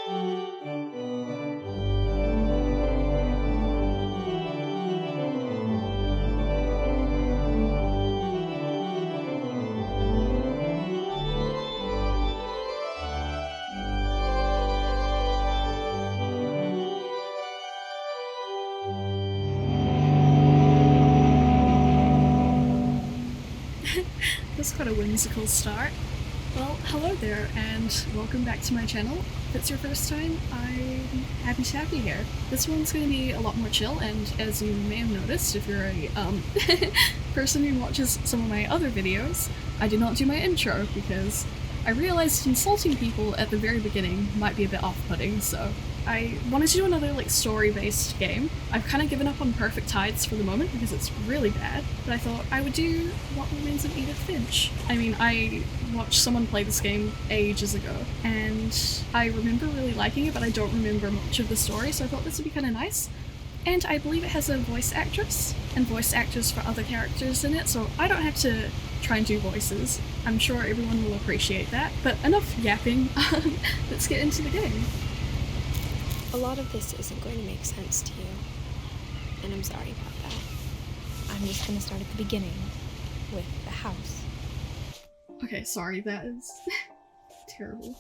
That's quite a whimsical start. Well, hello there, and welcome back to my channel. If it's your first time, I'm happy to be here. This one's going to be a lot more chill, and as you may have noticed, if you're a person who watches some of my other videos, I did not do my intro because I realized insulting people at the very beginning might be a bit off-putting, so I wanted to do another story-based game. I've kind of given up on Perfect Tides for the moment because it's really bad, but I thought I would do What Remains of Edith Finch. I mean, I watched someone play this game ages ago, and I remember really liking it, but I don't remember much of the story, so I thought this would be kind of nice. And I believe it has a voice actress, and voice actors for other characters in it, so I don't have to try and do voices. I'm sure everyone will appreciate that, but enough yapping. Let's get into the game. A lot of this isn't going to make sense to you, and I'm sorry about that. I'm just going to start at the beginning, with the house. Okay, sorry, that is terrible.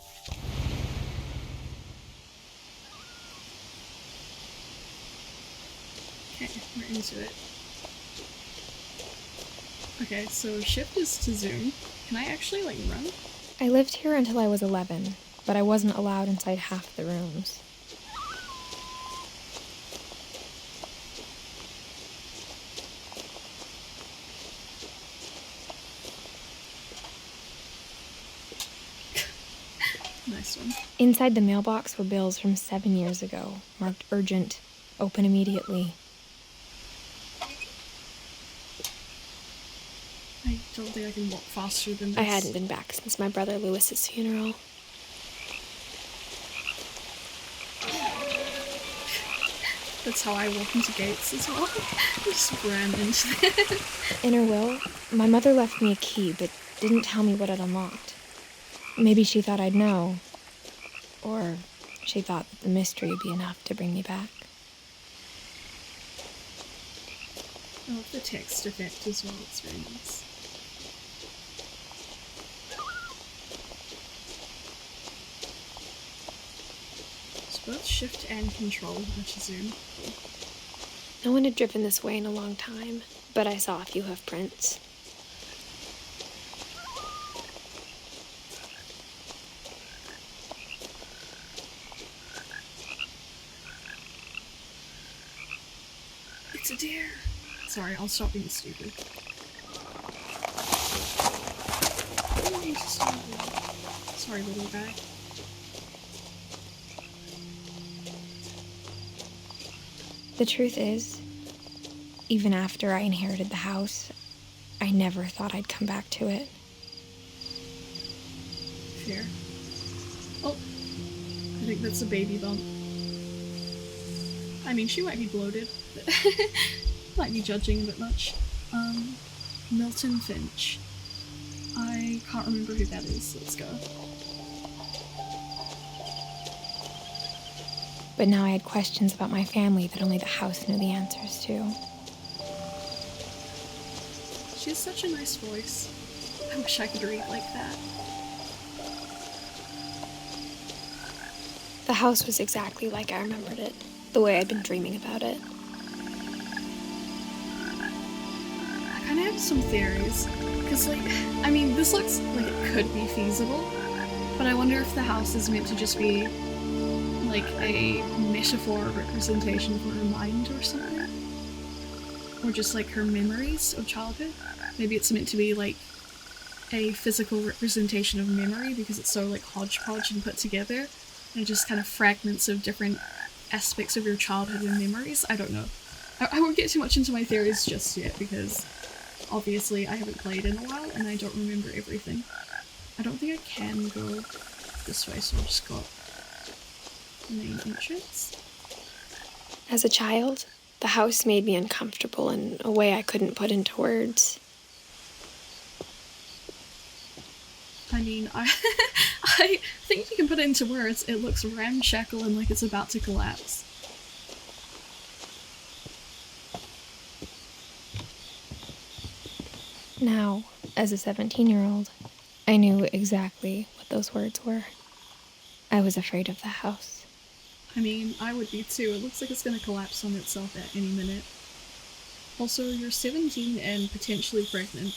Okay, we're into it. Okay, so shift is to zoom. Can I actually, run? I lived here until I was 11, but I wasn't allowed inside half the rooms. Nice one. Inside the mailbox were bills from 7 years ago, marked urgent, open immediately. I don't think I can walk faster than this. I hadn't been back since my brother Lewis's funeral. That's how I walk into gates as well. I just ran into it. In her will, my mother left me a key, but didn't tell me what it unlocked. Maybe she thought I'd know. Or she thought that the mystery would be enough to bring me back. I love the text effect as well, it's very nice. It's both shift and control, which is zoom. No one had driven this way in a long time, but I saw a few hoof prints. It's a deer! Sorry, I'll stop being stupid. Sorry, little guy. The truth is, even after I inherited the house, I never thought I'd come back to it. Fair. Oh, I think that's a baby bump. I mean, she might be bloated, but might be judging a bit much. Milton Finch. I can't remember who that is. Let's go. But now I had questions about my family that only the house knew the answers to. She has such a nice voice. I wish I could read like that. The house was exactly like I remembered it, the way I'd been dreaming about it. I kind of have some theories, because I mean, this looks like it could be feasible, but I wonder if the house is meant to just be a metaphor representation for her mind or something. Or just her memories of childhood. Maybe it's meant to be a physical representation of memory because it's so hodgepodge and put together, and just kind of fragments of different aspects of your childhood and memories. I don't know. I won't get too much into my theories just yet because obviously I haven't played in a while and I don't remember everything. I don't think I can go this way, so I'll just go up the main entrance. As a child, the house made me uncomfortable in a way I couldn't put into words. I mean, I think if you can put it into words, it looks ramshackle and like it's about to collapse. Now, as a 17-year-old, I knew exactly what those words were. I was afraid of the house. I mean, I would be too. It looks like it's gonna collapse on itself at any minute. Also, you're 17 and potentially pregnant.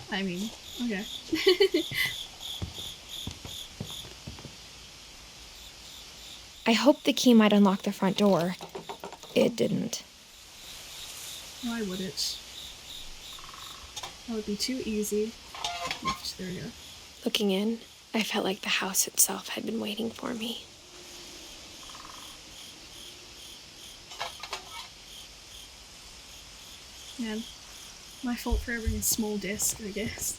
I mean, okay. I hoped the key might unlock the front door. It didn't. Why would it? That would be too easy. Left, there we go. Looking in, I felt like the house itself had been waiting for me. Man, my fault for having a small desk, I guess.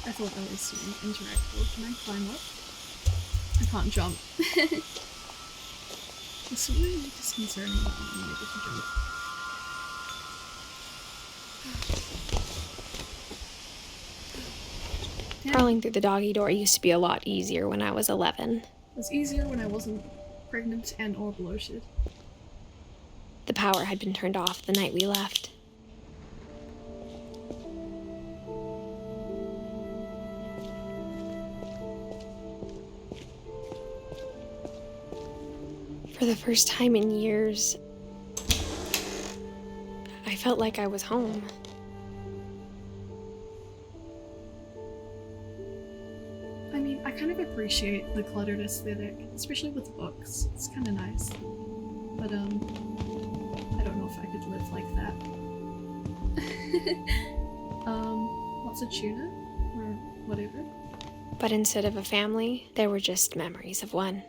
I thought that was interactable. Can I climb up? I can't jump. There's something really disconcerting about being able to jump. Crawling through the doggy door used to be a lot easier when I was 11. It was easier when I wasn't pregnant and or bloated. The power had been turned off the night we left. For the first time in years, I felt like I was home. I mean, I kind of appreciate the cluttered aesthetic, especially with books. It's kind of nice. But, I don't know if I could live like that. Lots of tuna? Or whatever. But instead of a family, there were just memories of one.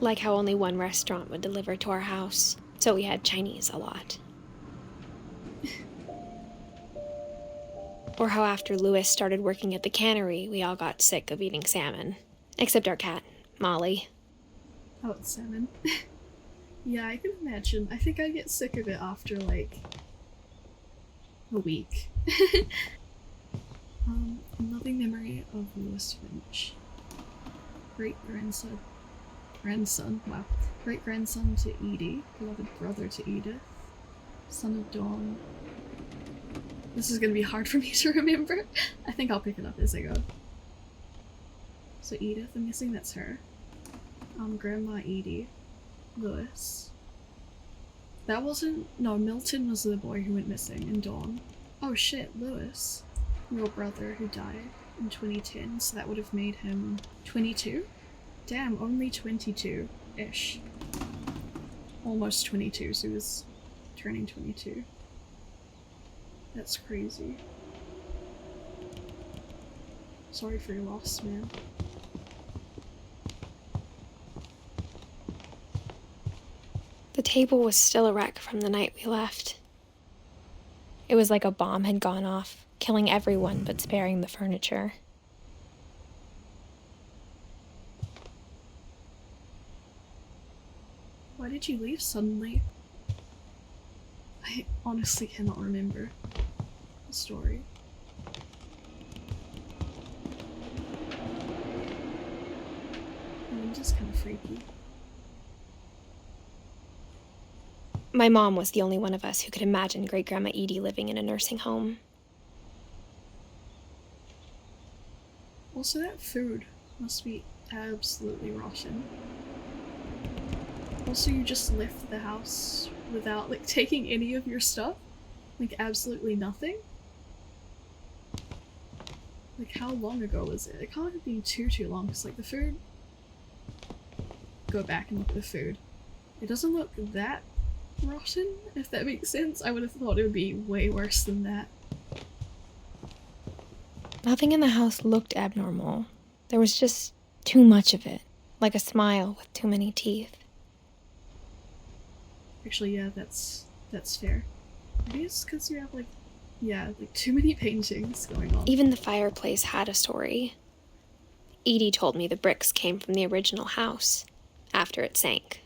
Like how only one restaurant would deliver to our house, so we had Chinese a lot. Or how after Louis started working at the cannery, we all got sick of eating salmon. Except our cat, Molly. Oh, it's salmon. Yeah, I can imagine. I think I get sick of it after, like, a week. A loving memory of Louis Finch. Great-grandson. Wow. Great-grandson to Edie. Beloved brother to Edith. Son of Dawn. This is gonna be hard for me to remember. I think I'll pick it up as I go. So Edith, I'm guessing that's her. Grandma Edie. Louis. That wasn't- no, Milton was the boy who went missing in Dawn. Oh shit, Louis. Your brother who died in 2010, so that would have made him 22? Damn, only 22-ish. Almost 22, so he was turning 22. That's crazy. Sorry for your loss, man. The table was still a wreck from the night we left. It was like a bomb had gone off, killing everyone but sparing the furniture. Why did you leave suddenly? I honestly cannot remember the story. I'm just kind of freaky. My mom was the only one of us who could imagine Great-Grandma Edie living in a nursing home. Also, that food must be absolutely rotten. Also, you just left the house without, like, taking any of your stuff? Like, absolutely nothing? Like, how long ago was it? It can't have been too long, because, like, the food... Go back and look at the food. It doesn't look that rotten, if that makes sense. I would have thought it would be way worse than that. Nothing in the house looked abnormal. There was just too much of it, like a smile with too many teeth. Actually, yeah, that's fair. Maybe it's because you have, like, yeah, like, too many paintings going on. Even the fireplace had a story. Edie told me the bricks came from the original house, after it sank.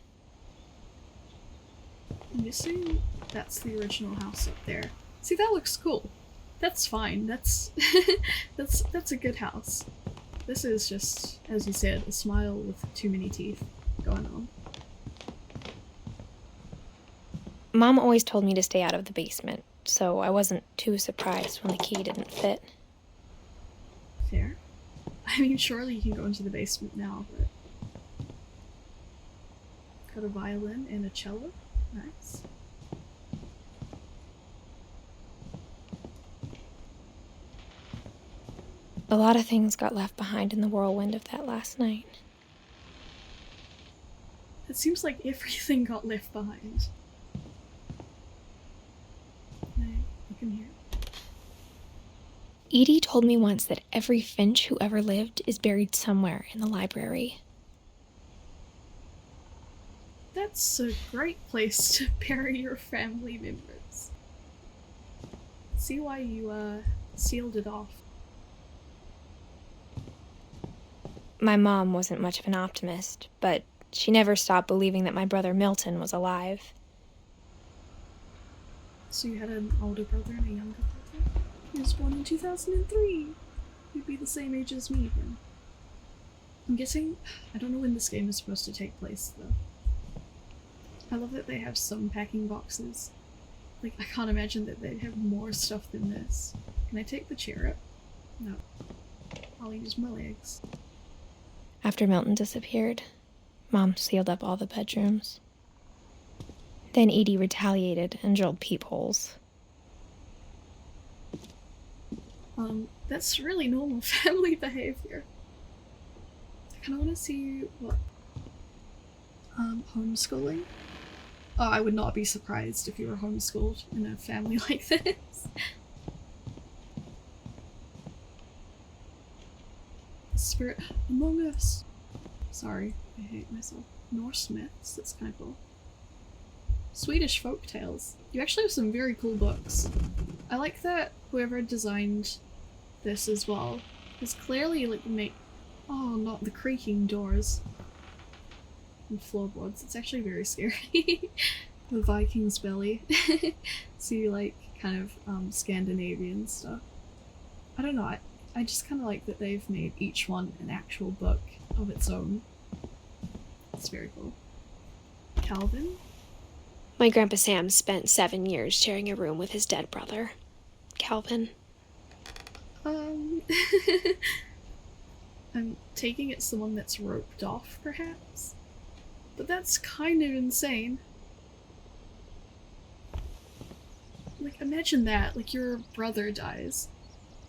I'm guessing that's the original house up there. See, that looks cool. That's fine. That's that's a good house. This is just, as you said, a smile with too many teeth going on. Mom always told me to stay out of the basement, so I wasn't too surprised when the key didn't fit. Fair. I mean, surely you can go into the basement now, but... Got a violin and a cello. Nice. A lot of things got left behind in the whirlwind of that last night. It seems like everything got left behind. I can hear. Edie told me once that every Finch who ever lived is buried somewhere in the library. That's a great place to bury your family members. See why you, sealed it off. My mom wasn't much of an optimist, but she never stopped believing that my brother Milton was alive. So you had an older brother and a younger brother? He was born in 2003. He'd be the same age as me then. I'm guessing... I don't know when this game is supposed to take place, though. I love that they have some packing boxes. Like, I can't imagine that they'd have more stuff than this. Can I take the chair up? No. I'll use my legs. After Milton disappeared, Mom sealed up all the bedrooms. Then Edie retaliated and drilled peepholes. That's really normal family behavior. I kinda wanna see what... homeschooling? Oh, I would not be surprised if you were homeschooled in a family like this. Spirit Among Us. Sorry, I hate myself. Norse myths, that's kinda cool. Swedish folk tales. You actually have some very cool books. I like that whoever designed this as well is clearly like oh, not the creaking doors and floorboards. It's actually very scary. The Viking's belly. See, like, kind of Scandinavian stuff. I don't know, I just kind of like that they've made each one an actual book of its own. It's very cool. Calvin? My Grandpa Sam spent 7 years sharing a room with his dead brother, Calvin. I'm taking it's the one that's roped off, perhaps? But that's kind of insane. Like, imagine that, like, your brother dies.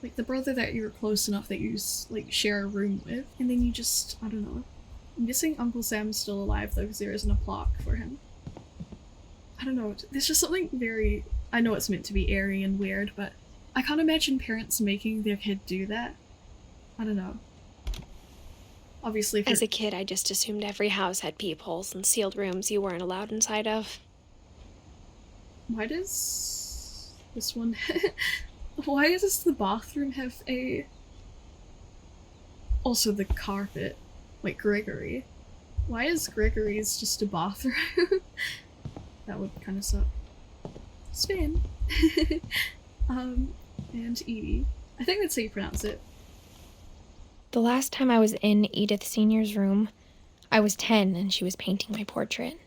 Like, the brother that you're close enough that you, like, share a room with, and then you just, I don't know. I'm guessing Uncle Sam's still alive, though, because there isn't a plaque for him. I don't know, there's just something very... I know it's meant to be airy and weird, but I can't imagine parents making their kid do that. I don't know. Obviously, As a kid, I just assumed every house had peepholes and sealed rooms you weren't allowed inside of. Why does this one... Why does the bathroom have a... Also the carpet. Like Gregory. Why is Gregory's just a bathroom? That would kind of suck. Spin. And Edie. I think that's how you pronounce it. The last time I was in Edith Sr.'s room, I was 10 and she was painting my portrait.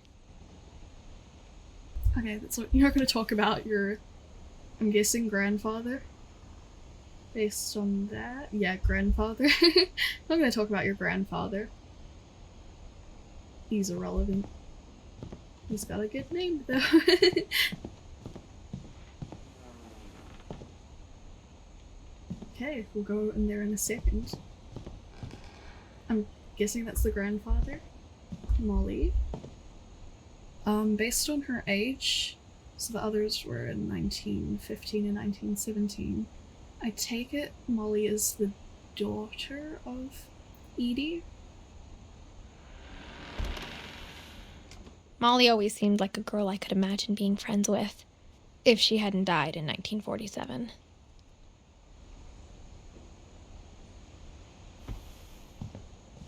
Okay, that's what you're not going to talk about your, I'm guessing, grandfather? Based on that? Yeah, grandfather. I'm not going to talk about your grandfather. He's irrelevant. He's got a good name, though. Okay, we'll go in there in a second. I'm guessing that's the grandfather. Molly. Based on her age, so the others were in 1915 and 1917, I take it Molly is the daughter of Edie? Molly always seemed like a girl I could imagine being friends with, if she hadn't died in 1947.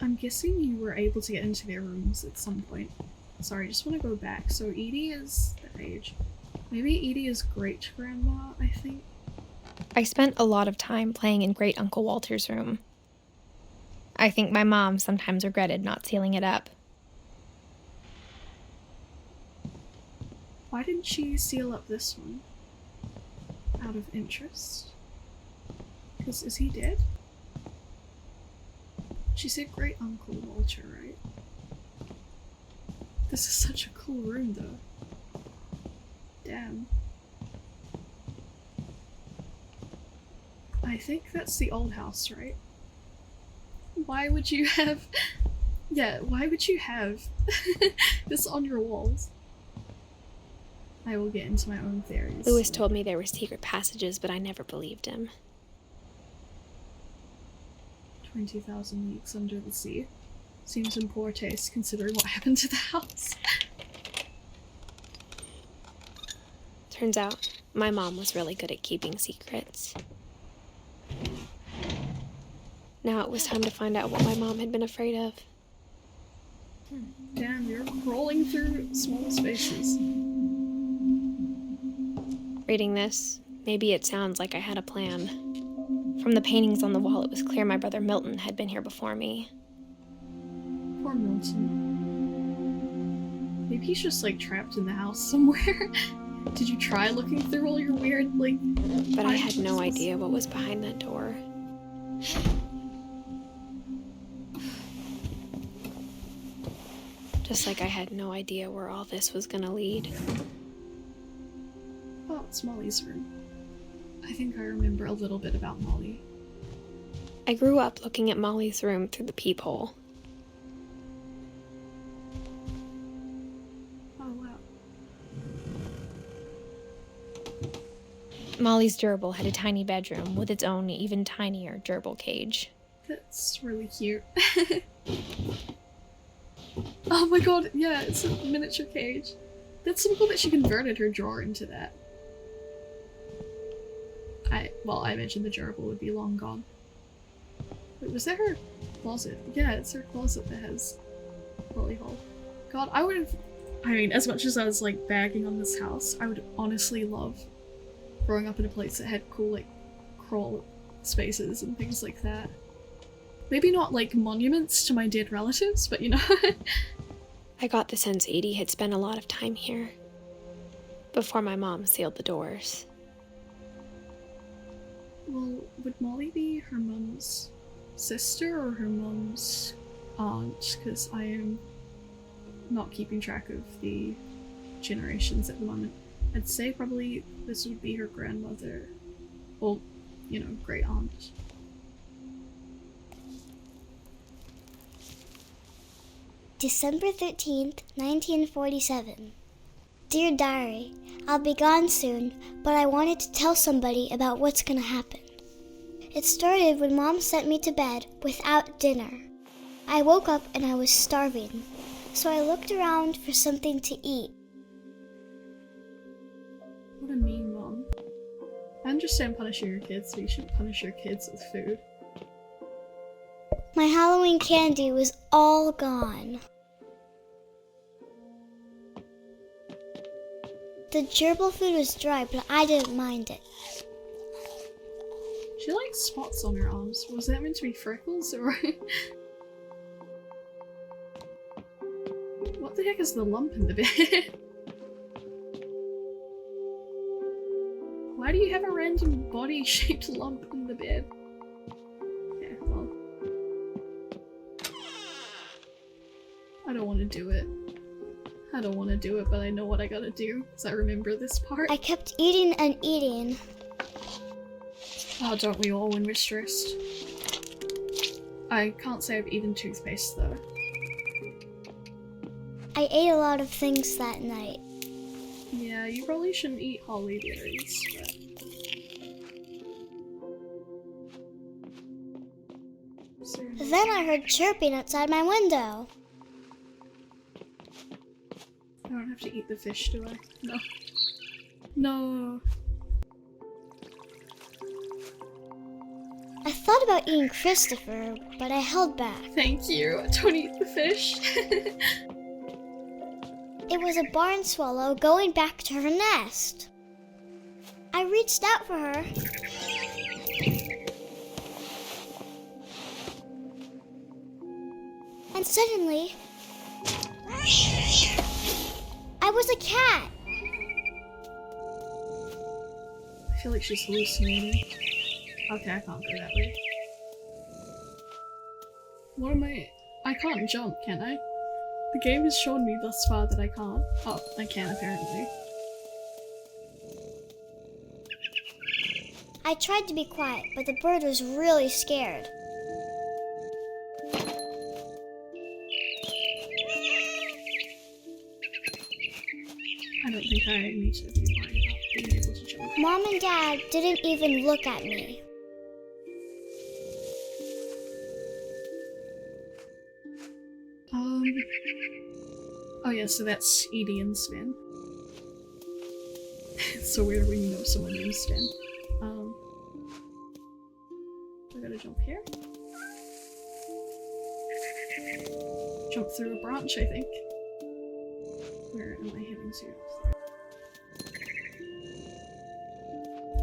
I'm guessing you were able to get into their rooms at some point. Sorry, I just want to go back. So Edie is that age. Maybe Edie is great-grandma, I think. I spent a lot of time playing in Great Uncle Walter's room. I think my mom sometimes regretted not sealing it up. Why didn't she seal up this one? Out of interest? Because is he dead? She said Great Uncle Walter, right? This is such a cool room, though. Damn. I think that's the old house, right? Why would you have... Yeah, why would you have this on your walls? I will get into my own theories. Lewis told me there were secret passages, but I never believed him. 20,000 Leagues Under the Sea. Seems in poor taste considering what happened to the house. Turns out, my mom was really good at keeping secrets. Now it was time to find out what my mom had been afraid of. Damn, you're crawling through small spaces. Reading this, maybe it sounds like I had a plan. From the paintings on the wall, it was clear my brother Milton had been here before me. Poor Milton. Maybe he's just like trapped in the house somewhere. Did you try looking through all your weird, like... But I had no idea what was behind that door. Just like I had no idea where all this was gonna lead. Oh, it's Molly's room. I think I remember a little bit about Molly. I grew up looking at Molly's room through the peephole. Oh, wow. Molly's gerbil had a tiny bedroom with its own even tinier gerbil cage. That's really cute. Oh my god, yeah, it's a miniature cage. That's so cool that she converted her drawer into that. I mentioned the gerbil would be long gone. Wait, was that her closet? Yeah, it's her closet that has Molly hole. God, I mean, as much as I was like bagging on this house, I would honestly love growing up in a place that had cool like crawl spaces and things like that. Maybe not like monuments to my dead relatives, but you know. I got the sense Edie had spent a lot of time here before my mom sealed the doors. Well, would Molly be her mum's sister or her mum's aunt? Because I am not keeping track of the generations at the moment. I'd say probably this would be her grandmother. Well, you know, great aunt. December 13th, 1947. Dear Diary, I'll be gone soon, but I wanted to tell somebody about what's gonna happen. It started when Mom sent me to bed without dinner. I woke up and I was starving, so I looked around for something to eat. What a mean mom. I understand punishing your kids, but you shouldn't punish your kids with food. My Halloween candy was all gone. The gerbil food was dry, but I didn't mind it. She likes spots on her arms. Was that meant to be freckles or... What the heck is the lump in the bed? Why do you have a random body-shaped lump in the bed? Yeah, well... I don't want to do it. I don't want to do it, but I know what I gotta do, because I remember this part. I kept eating and eating. Oh, don't we all when we're stressed? I can't say I've eaten toothpaste, though. I ate a lot of things that night. Yeah, you probably shouldn't eat holly berries, but... Then I heard chirping outside my window. don't have to eat the fish, do I? No. No. I thought about eating Christopher, but I held back. Thank you. Don't eat the fish. It was a barn swallow going back to her nest. I reached out for her. And suddenly, I was a cat. I feel like she's hallucinating. Okay, I can't go that way. What am I can't jump, can I? The game has shown me thus far that I can't. Oh, I can apparently. I tried to be quiet, but the bird was really scared. I don't think I need to be worried about being able to jump. Mom and Dad didn't even look at me. Oh yeah, so that's Edie and Sven. It's so weird when you know someone named Sven. I gotta jump here. Jump through a branch, I think. Where am I heading to?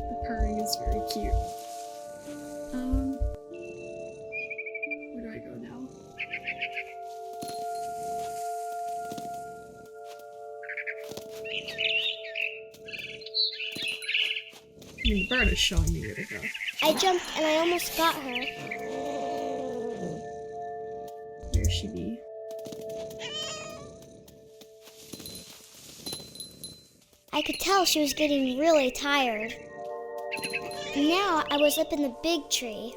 The purring is very cute. Where do I go now? I mean, the bird is showing me where to go. I jumped and I almost got her. Where she be? I could tell she was getting really tired. Now I was up in the big tree.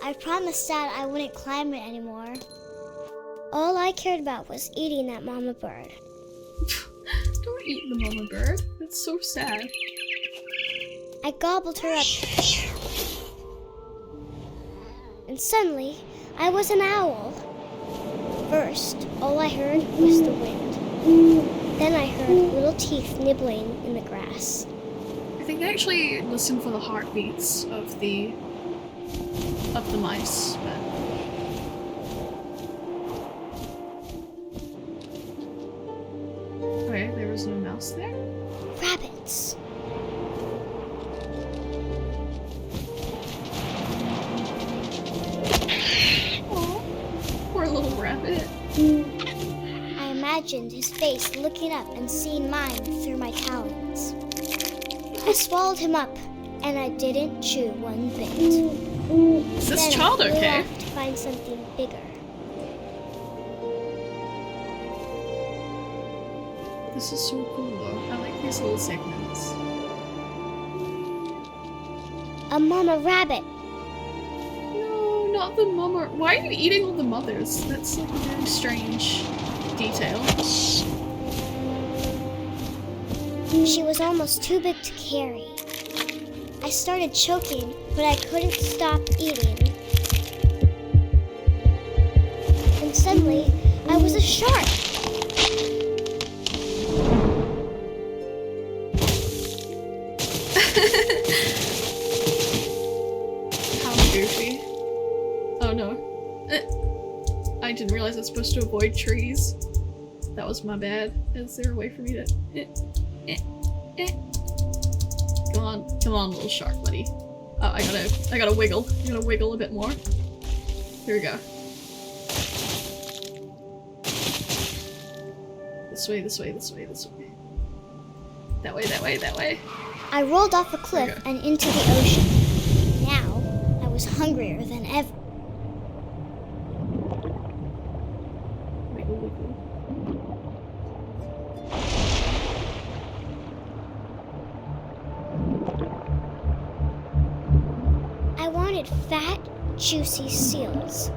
I promised Dad I wouldn't climb it anymore. All I cared about was eating that mama bird. Don't eat the mama bird. That's so sad. I gobbled her up. And suddenly, I was an owl. First, all I heard was the wind. Then I heard little teeth nibbling in the grass. I think I actually listened for the heartbeats of the mice, but okay, there was no mouse there. Rabbits. Oh, poor little rabbit. I imagined his face looking up and seeing mine through my talons. I swallowed him up, and I didn't chew one bit. Is this Then child I flew okay? off to find something bigger. This is so cool though. I like these little segments. A mama rabbit. No, not the mama. Why are you eating all the mothers? That's like a very strange detail. She was almost too big to carry. I started choking, but I couldn't stop eating. And suddenly, I was a shark. How goofy. Oh no. I didn't realize I was supposed to avoid trees. That was my bad. Is there a way for me to... Come on, little shark buddy. Oh, I gotta wiggle. I gotta wiggle a bit more. Here we go. This way, this way, this way, this way. That way, that way, that way. I rolled off a cliff Okay. and into the ocean. Now, I was hungrier than ever. Wiggle, wiggle. I wanted fat, juicy seals.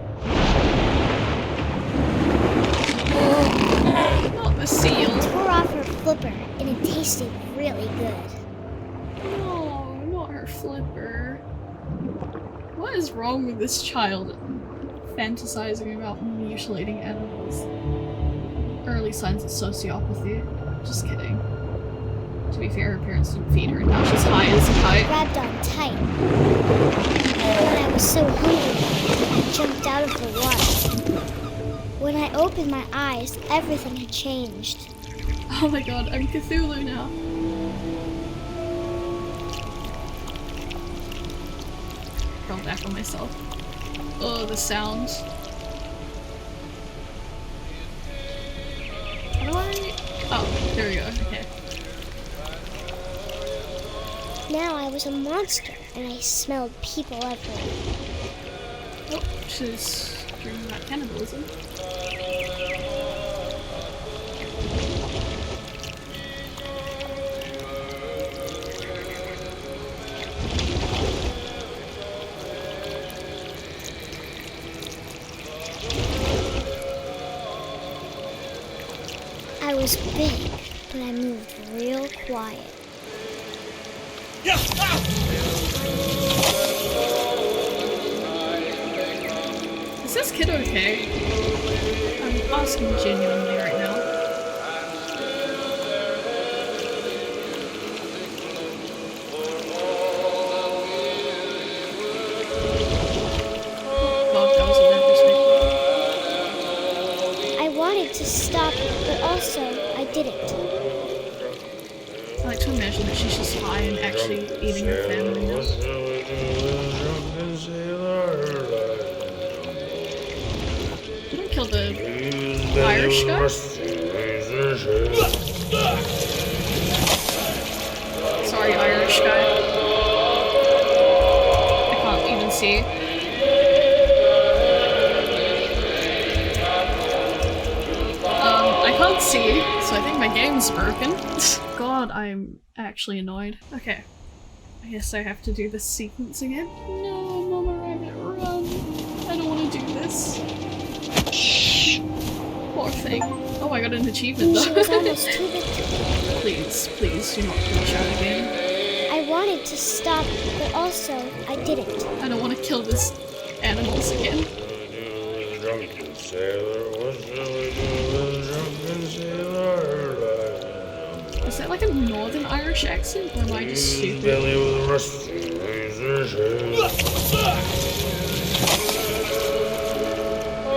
Not the seal. Tore off her flipper, and it tasted really good. No, not her flipper. What is wrong with this child fantasizing about mutilating animals? Or early signs of sociopathy. Just kidding. To be fair, her parents didn't feed her, and now she's high as a kite. Grabbed on tight. When I was so hungry, I jumped out of the water. When I opened my eyes, everything had changed. Oh my god, I'm Cthulhu now. Curl back on myself. Oh, the sound. How do I... Oh, there we go, okay. Now I was a monster, and I smelled people everywhere. Oh, she's dreaming about cannibalism. I was big, but I moved real quiet. Is this kid okay? I'm asking genuinely right now. Oh god, that was a weird perspective. I wanted to stop it, but also I didn't. I like to imagine that she's just high and actually eating her family now. Didn't kill the Irish guy? Sorry, Irish guy. I can't even see. I can't see, so I think my game's broken. God, I'm actually annoyed. Okay. I guess I have to do this sequence again. No, Mama Rabbit, run! I don't want to do this. Poor thing. Oh, I got an achievement She though. was almost too big. Please, please do not glitch out again. I wanted to stop it, but also I didn't. I don't want to kill this animals again. Is that like a Northern Irish accent, or am I just stupid?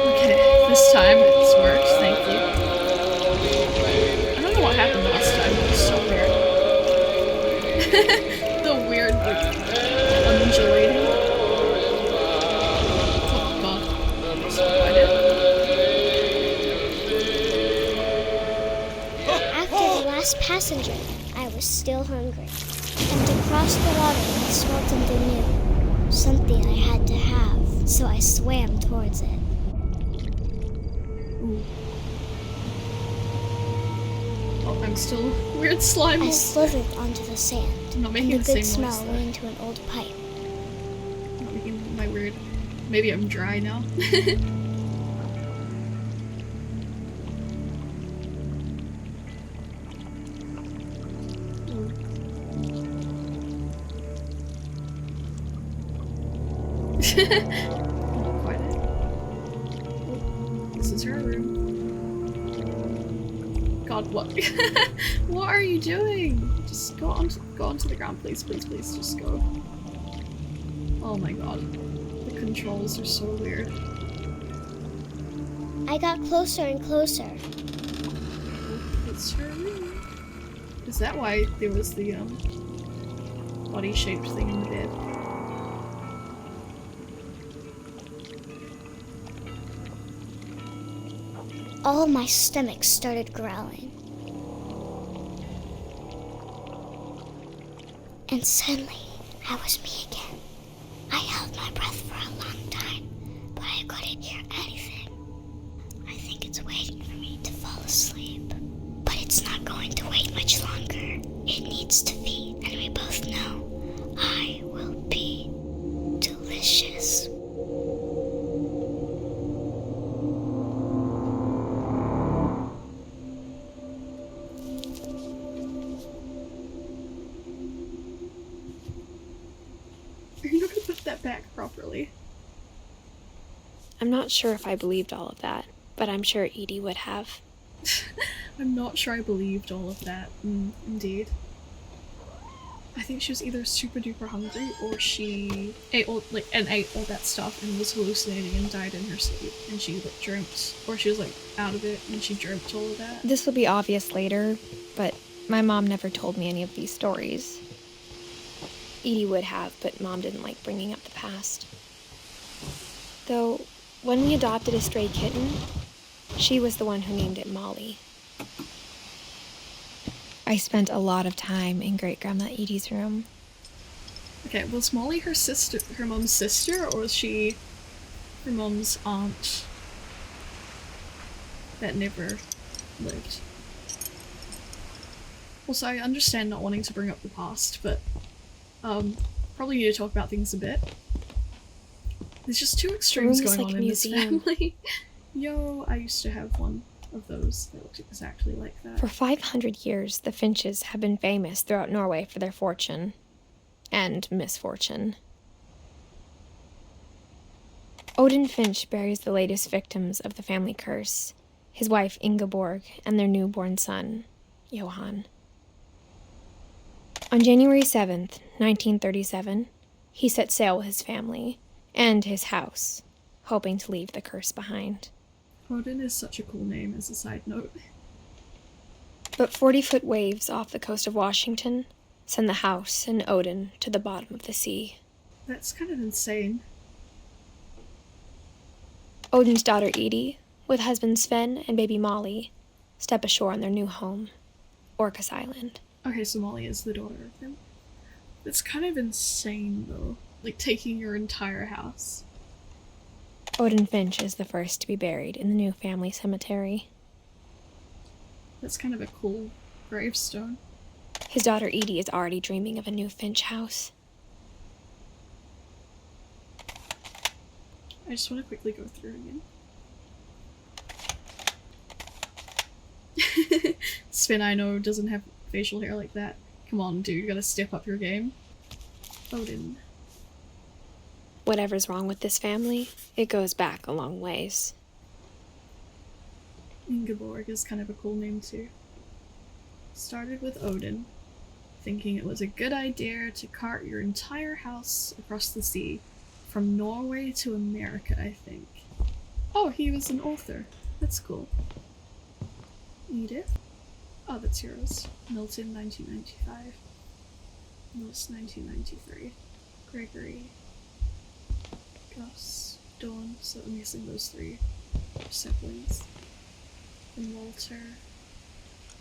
Okay, this time it's worked, thank you. I don't know what happened last time, it was so weird. The weird, like, undulating. Oh god. So quiet. After the last passenger, I was still hungry. And to cross the water, I smelled something new. Something I had to have, so I swam towards it. Ooh. Oh, I'm still weird slime. I slithered onto the sand. I'm not making and the the same good noise smell though. went into an old pipe. I'm not making my weird... Maybe I'm dry now. Quiet. Oh, this is her room. God, what? What are you doing? Just go onto the ground, please, please, please. Just go. Oh my god, the controls are so weird. I got closer and closer. It's her room. Is that why there was the body-shaped thing in the bed? All my stomach started growling. And suddenly, I was me again. I held my breath for a long time, but I couldn't hear anything. I think it's waiting for me to fall asleep. But it's not going to wait much longer. It needs to feed, and we both know I will be delicious. You're not gonna put that back properly. I'm not sure if I believed all of that, but I'm sure Edie would have. I'm not sure I believed all of that. Indeed. I think she was either super duper hungry or she ate all that stuff and was hallucinating and died in her sleep, and she like dreamt, or she was like out of it and she dreamt all of that. This will be obvious later, but my mom never told me any of these stories. Edie would have, but Mom didn't like bringing up the past. Though, when we adopted a stray kitten, she was the one who named it Molly. I spent a lot of time in Great-Grandma Edie's room. Okay, was Molly her mom's sister, or was she her mom's aunt that never lived? Also, I understand not wanting to bring up the past, but probably need to talk about things a bit. There's just two extremes going on in this family. Yo, I used to have one of those that looked exactly like that. For 500 years, the Finches have been famous throughout Norway for their fortune and misfortune. Odin Finch buries the latest victims of the family curse, his wife Ingeborg and their newborn son, Johan. On January 7th, 1937, he set sail with his family and his house, hoping to leave the curse behind. Odin is such a cool name, as a side note. But 40-foot waves off the coast of Washington send the house and Odin to the bottom of the sea. That's kind of insane. Odin's daughter Edie, with husband Sven and baby Molly, step ashore on their new home, Orcas Island. Okay, so Molly is the daughter of him. It's kind of insane, though. Like, taking your entire house. Odin Finch is the first to be buried in the new family cemetery. That's kind of a cool gravestone. His daughter Edie is already dreaming of a new Finch house. I just want to quickly go through again. Sven, I know, doesn't have facial hair like that. Come on, dude, you gotta step up your game. Odin. Whatever's wrong with this family, it goes back a long ways. Ingeborg is kind of a cool name too. Started with Odin, thinking it was a good idea to cart your entire house across the sea, from Norway to America, I think. Oh, he was an author. That's cool. Edith? Oh, that's yours. Milton, 1995. Mills, 1993. Gregory. Gus. Dawn. So I'm guessing those three are siblings. And Walter.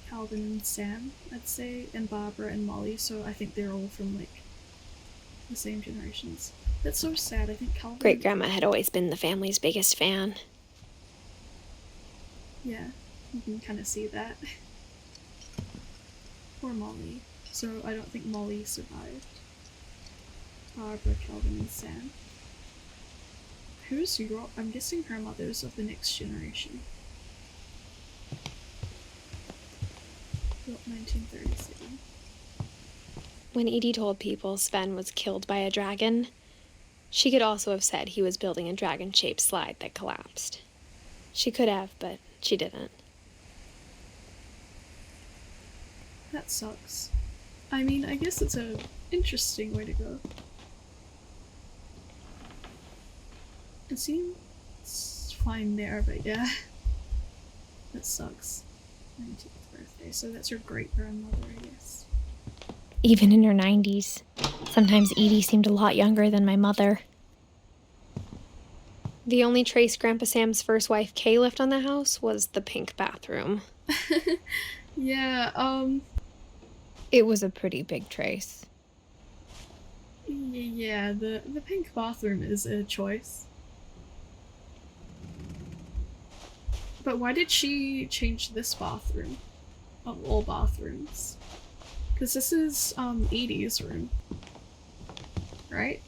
Calvin and Sam, I'd say. And Barbara and Molly, so I think they're all from, like, the same generations. That's so sad. I think Calvin... Great-grandma had always been the family's biggest fan. Yeah, you can kind of see that. Poor Molly. So I don't think Molly survived. Barbara, Calvin, and Sam. Who's your... I'm guessing her mother's of the next generation. Built 1937. When Edie told people Sven was killed by a dragon, she could also have said he was building a dragon-shaped slide that collapsed. She could have, but she didn't. That sucks. I mean, I guess it's a interesting way to go. It seems fine there, but yeah. That sucks. 19th birthday, so that's your great-grandmother, I guess. Even in her 90s. Sometimes Edie seemed a lot younger than my mother. The only trace Grandpa Sam's first wife Kay left on the house was the pink bathroom. Yeah, It was a pretty big trace. Yeah, the pink bathroom is a choice. But why did she change this bathroom? Of all bathrooms? Because this is, Edie's room. Right?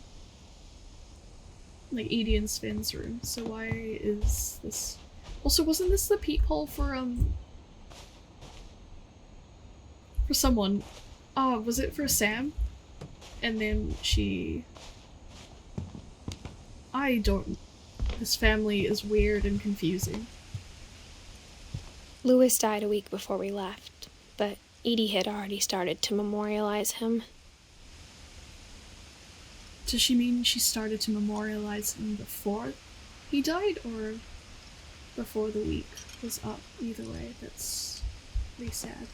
Like, Edie and Sven's room. So why is this... Also, wasn't this the peephole for someone? Oh, was it for Sam? And then she... I don't... This family is weird and confusing. Louis died a week before we left, but Edie had already started to memorialize him. Does she mean she started to memorialize him before he died, or before the week was up? Either way, that's pretty sad.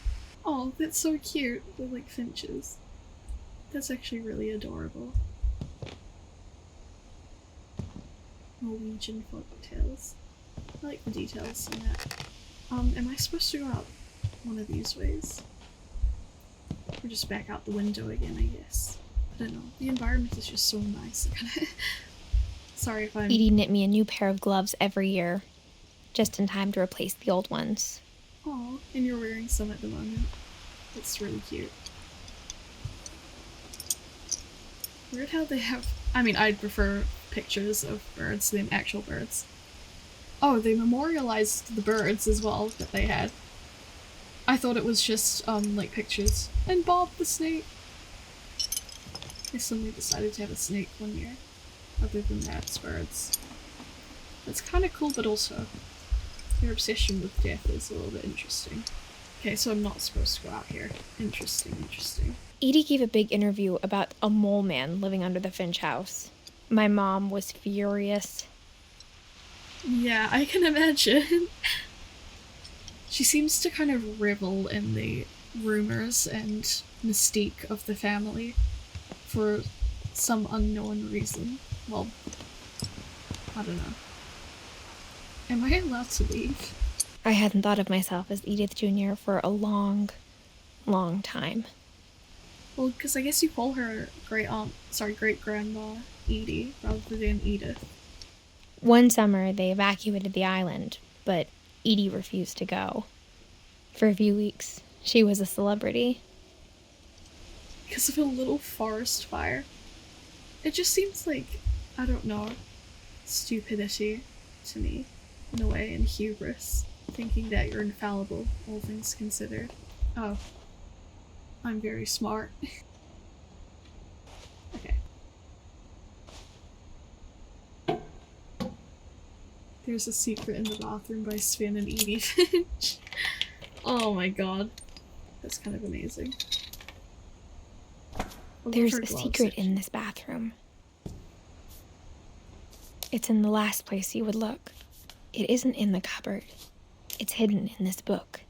Oh, that's so cute. They're like finches. That's actually really adorable. Norwegian folktales. I like the details in that. Am I supposed to go out one of these ways? Or just back out the window again, I guess. I don't know. The environment is just so nice. Sorry if I'm... Edie knit me a new pair of gloves every year, just in time to replace the old ones. Aw, and you're wearing some at the moment. That's really cute. Weird how they have... I mean, I'd prefer pictures of birds than actual birds. Oh, they memorialized the birds as well that they had. I thought it was just, like pictures. And Bob the snake. They suddenly decided to have a snake one year. Other than that, it's birds. That's kind of cool, but also their obsession with death is a little bit interesting. Okay, so I'm not supposed to go out here. Interesting, interesting. Edie gave a big interview about a mole man living under the Finch house. My mom was furious. Yeah, I can imagine. She seems to kind of revel in the rumors and mystique of the family for some unknown reason. Well, I don't know. Am I allowed to leave? I hadn't thought of myself as Edith Jr. for a long, long time. Well, because I guess you call her great-grandma Edie rather than Edith. One summer, they evacuated the island, but Edie refused to go. For a few weeks, she was a celebrity. Because of a little forest fire. It just seems like, I don't know, stupidity to me, in a way, and hubris. Thinking that you're infallible, all things considered. Oh. I'm very smart. Okay. There's a secret in the bathroom by Sven and Edie Finch. Oh my god. That's kind of amazing. There's a secret in this bathroom. It's in the last place you would look. It isn't in the cupboard. It's hidden in this book.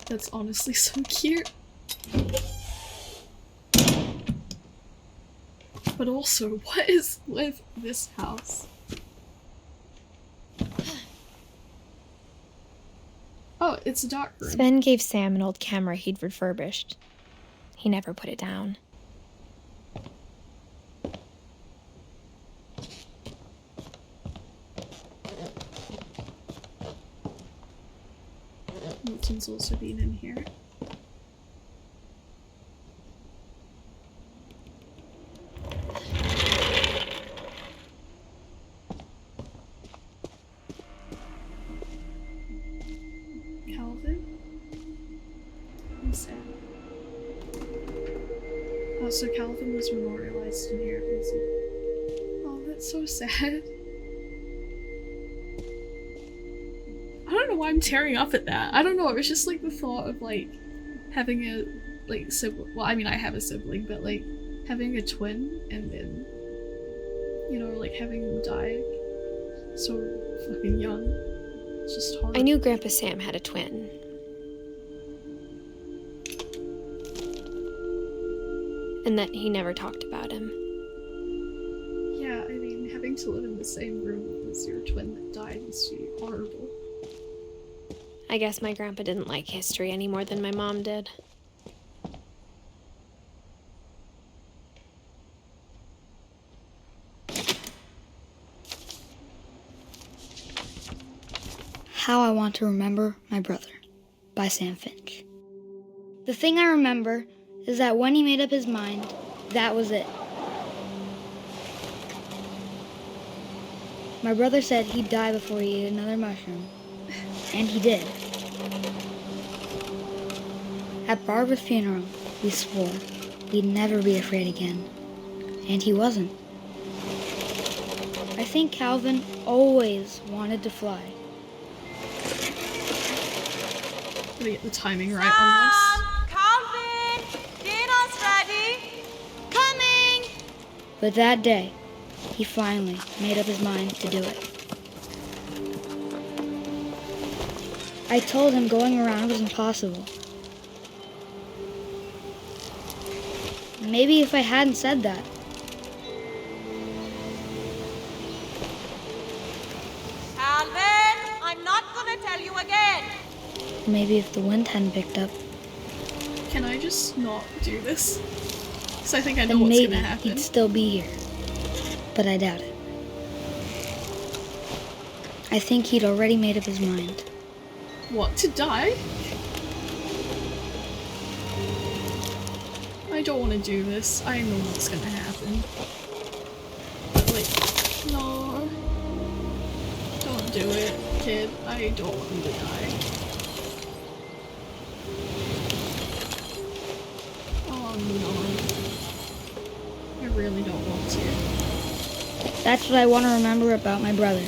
That's honestly so cute. But also, what is with this house? Oh, it's a dark room. Sven gave Sam an old camera he'd refurbished. He never put it down. Milton's also been in here. Calvin? And Sam. Oh, so Calvin was memorialized in here, was he? Oh, that's so sad. I don't know why I'm tearing up at that. I don't know, it was just like the thought of like having a sibling. Well, I mean I have a sibling, but like having a twin and then, you know, like having them die so fucking young. It's just horrible. I knew Grandpa Sam had a twin. And that he never talked about him. Yeah, I mean, having to live in the same room as your twin that died must be horrible. I guess my grandpa didn't like history any more than my mom did. How I Want to Remember My Brother by Sam Finch. The thing I remember is that when he made up his mind, that was it. My brother said he'd die before he ate another mushroom, and he did. At Barbara's funeral, we swore we'd never be afraid again, and he wasn't. I think Calvin always wanted to fly. Gotta get the timing right on Calvin, dinner's ready. Coming! But that day, he finally made up his mind to do it. I told him going around was impossible. Maybe if I hadn't said that, Calvin, I'm not gonna tell you again. maybe if the wind hadn't picked up, this. Can I just not do this? Because I think I know then what's maybe gonna happen. he'd still be here. But I doubt it. I think he'd already made up his mind. What, to die? I don't want to do this. I know what's gonna happen. But like, no. Don't do it, kid. I don't want you to die. Oh no. I really don't want to. That's what I want to remember about my brother.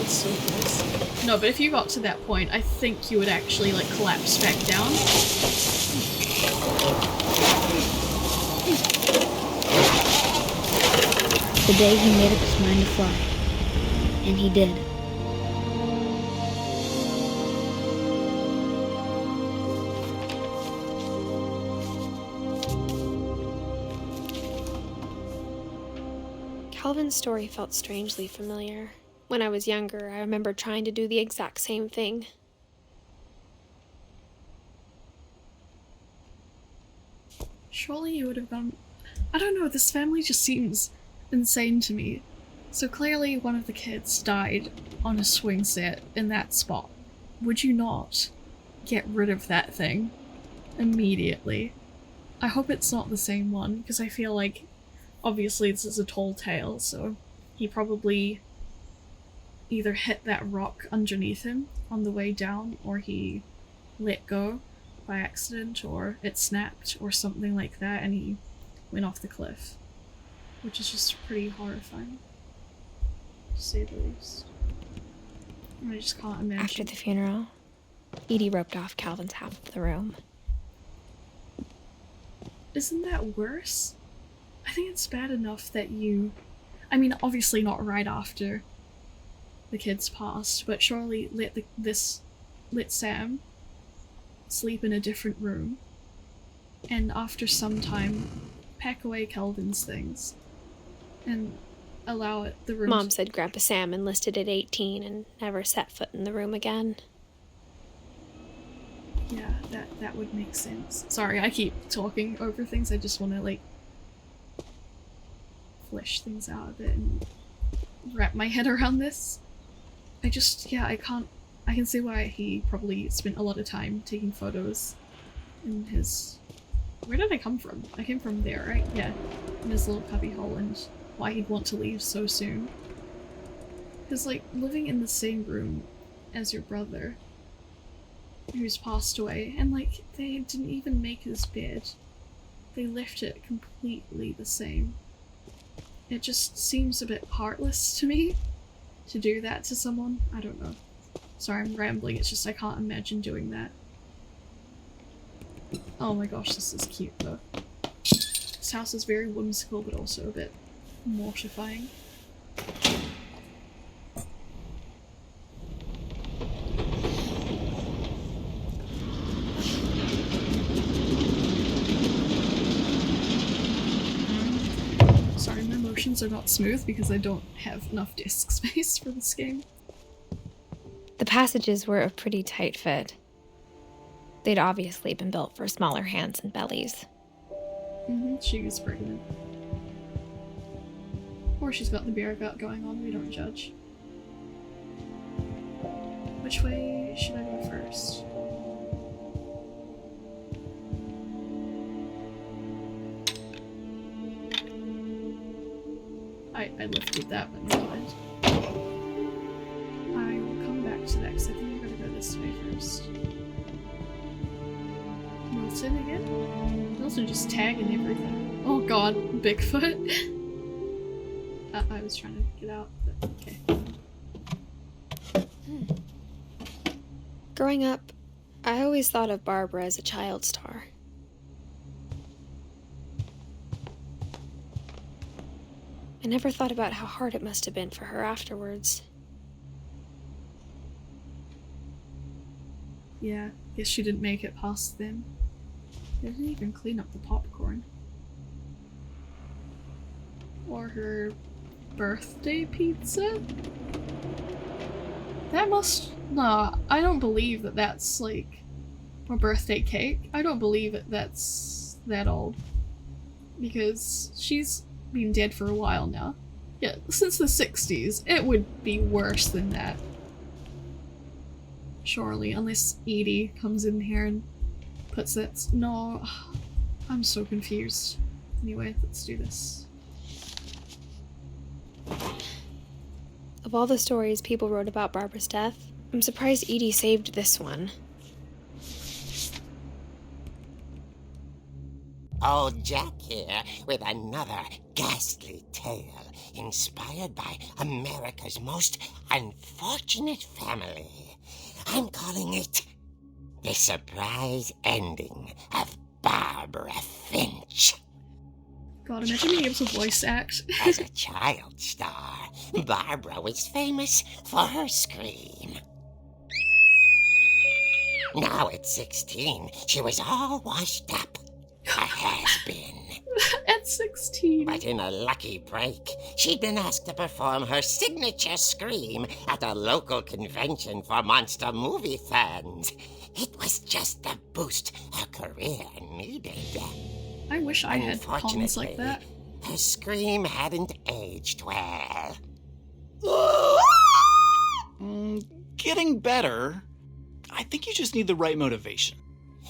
So close. No, but if you got to that point, I think you would actually like collapse back down. The day he made up his mind to fly. And he did. Calvin's story felt strangely familiar. When I was younger, I remember trying to do the exact same thing. Surely you would have gone... I don't know, this family just seems insane to me. So clearly one of the kids died on a swing set in that spot. Would you not get rid of that thing immediately? I hope it's not the same one, because I feel like obviously this is a tall tale, so he probably either hit that rock underneath him on the way down, or he let go by accident, or it snapped, or something like that, and he went off the cliff. Which is just pretty horrifying, to say the least. And I just can't imagine. After the funeral, Edie roped off Calvin's half of the room. Isn't that worse? I think it's bad enough that you... I mean, obviously not right after the kids passed, but surely let Sam sleep in a different room, and after some time pack away Calvin's things and allow the room. Mom said Grandpa Sam enlisted at 18 and never set foot in the room again. Yeah, that would make sense. Sorry, I keep talking over things. I just want to like flesh things out a bit and wrap my head around this. I can see why he probably spent a lot of time taking photos in his... Where did I come from? I came from there, right? Yeah, in his little cubbyhole, and why he'd want to leave so soon. Because, like, living in the same room as your brother, who's passed away, and, like, they didn't even make his bed. They left it completely the same. It just seems a bit heartless to me to do that to someone. I don't know. Sorry, I'm rambling. It's just I can't imagine doing that. Oh my gosh, this is cute though. This house is very whimsical, but also a bit mortifying. Sorry, my motions are not smooth because I don't have enough disk space for this game. The passages were a pretty tight fit. They'd obviously been built for smaller hands and bellies. She was pregnant. Or she's got the bear gut going on, we don't judge. Which way should I go first? I lifted that, but never mind. I will come back to next? I think I'm gonna go this way first. Milton again? Milton just tagging everything. Oh god, Bigfoot. I was trying to get out, but okay. Growing up, I always thought of Barbara as a child star. I never thought about how hard it must have been for her afterwards. Yeah, guess she didn't make it past them. They didn't even clean up the popcorn. Or her birthday pizza? That must... No, I don't believe that that's like a birthday cake. I don't believe that's that old. Because she's been dead for a while now. Yeah, since the 60s. It would be worse than that. Surely, unless Edie comes in here and puts it. No, I'm so confused. Anyway, let's do this. Of all the stories people wrote about Barbara's death, I'm surprised Edie saved this one. Old Jack here with another ghastly tale inspired by America's most unfortunate family. I'm calling it The Surprise Ending of Barbara Finch. God, imagine being able to voice act. As a child star, Barbara was famous for her scream. Now at 16, she was all washed up. A has-been. At 16. But in a lucky break, she'd been asked to perform her signature scream at a local convention for monster movie fans. It was just the boost her career needed. I wish I had comments like that. Her scream hadn't aged well. Getting better. I think you just need the right motivation.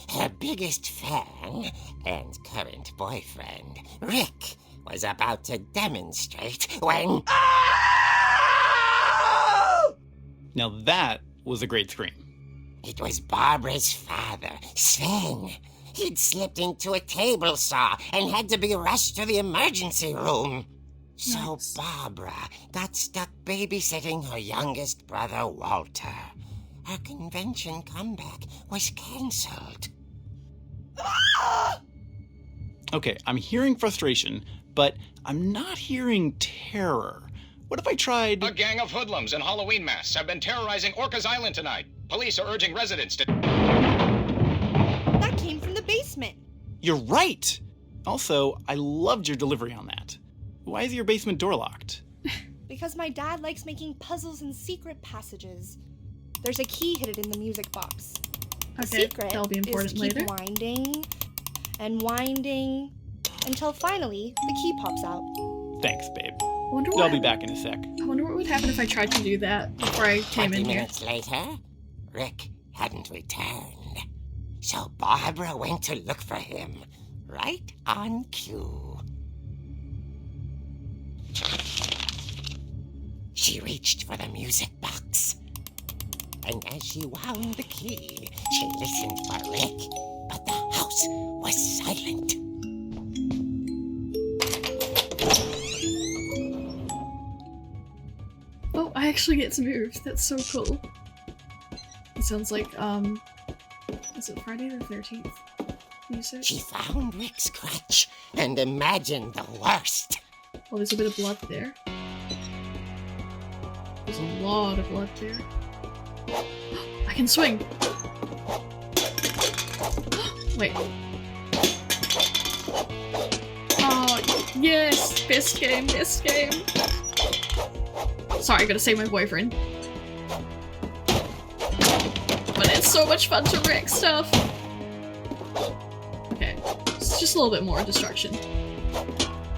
Her biggest fan and current boyfriend, Rick, was about to demonstrate when... Now that was a great scream. It was Barbara's father, Sven. He'd slipped into a table saw and had to be rushed to the emergency room. So Nice. Barbara got stuck babysitting her youngest brother, Walter. Her convention comeback was cancelled. Okay, I'm hearing frustration, but I'm not hearing terror. What if I tried... A gang of hoodlums in Halloween masks have been terrorizing Orcas Island tonight. Police are urging residents to... That came from the basement. You're right! Also, I loved your delivery on that. Why is your basement door locked? Because my dad likes making puzzles and secret passages. There's a key hidden in the music box. The Okay, secret that'll be important is to keep later. winding and winding until finally the key pops out. Thanks, babe. I wonder what I'll be back in a sec. I wonder what would happen if I tried to do that before I came 20 in here. minutes later, Rick hadn't returned. So Barbara went to look for him, right on cue. She reached for the music box. And as she wound the key, she listened for Rick, but the house was silent. Oh, I actually get to move. That's so cool. It sounds like, is it Friday the 13th music? She found Rick's crutch and imagined the worst. Oh, there's a bit of blood there. There's a lot of blood there. I can swing! Wait. Oh, yes! Best game, best game! Sorry, I gotta save my boyfriend. But it's so much fun to wreck stuff! Okay, it's just a little bit more destruction.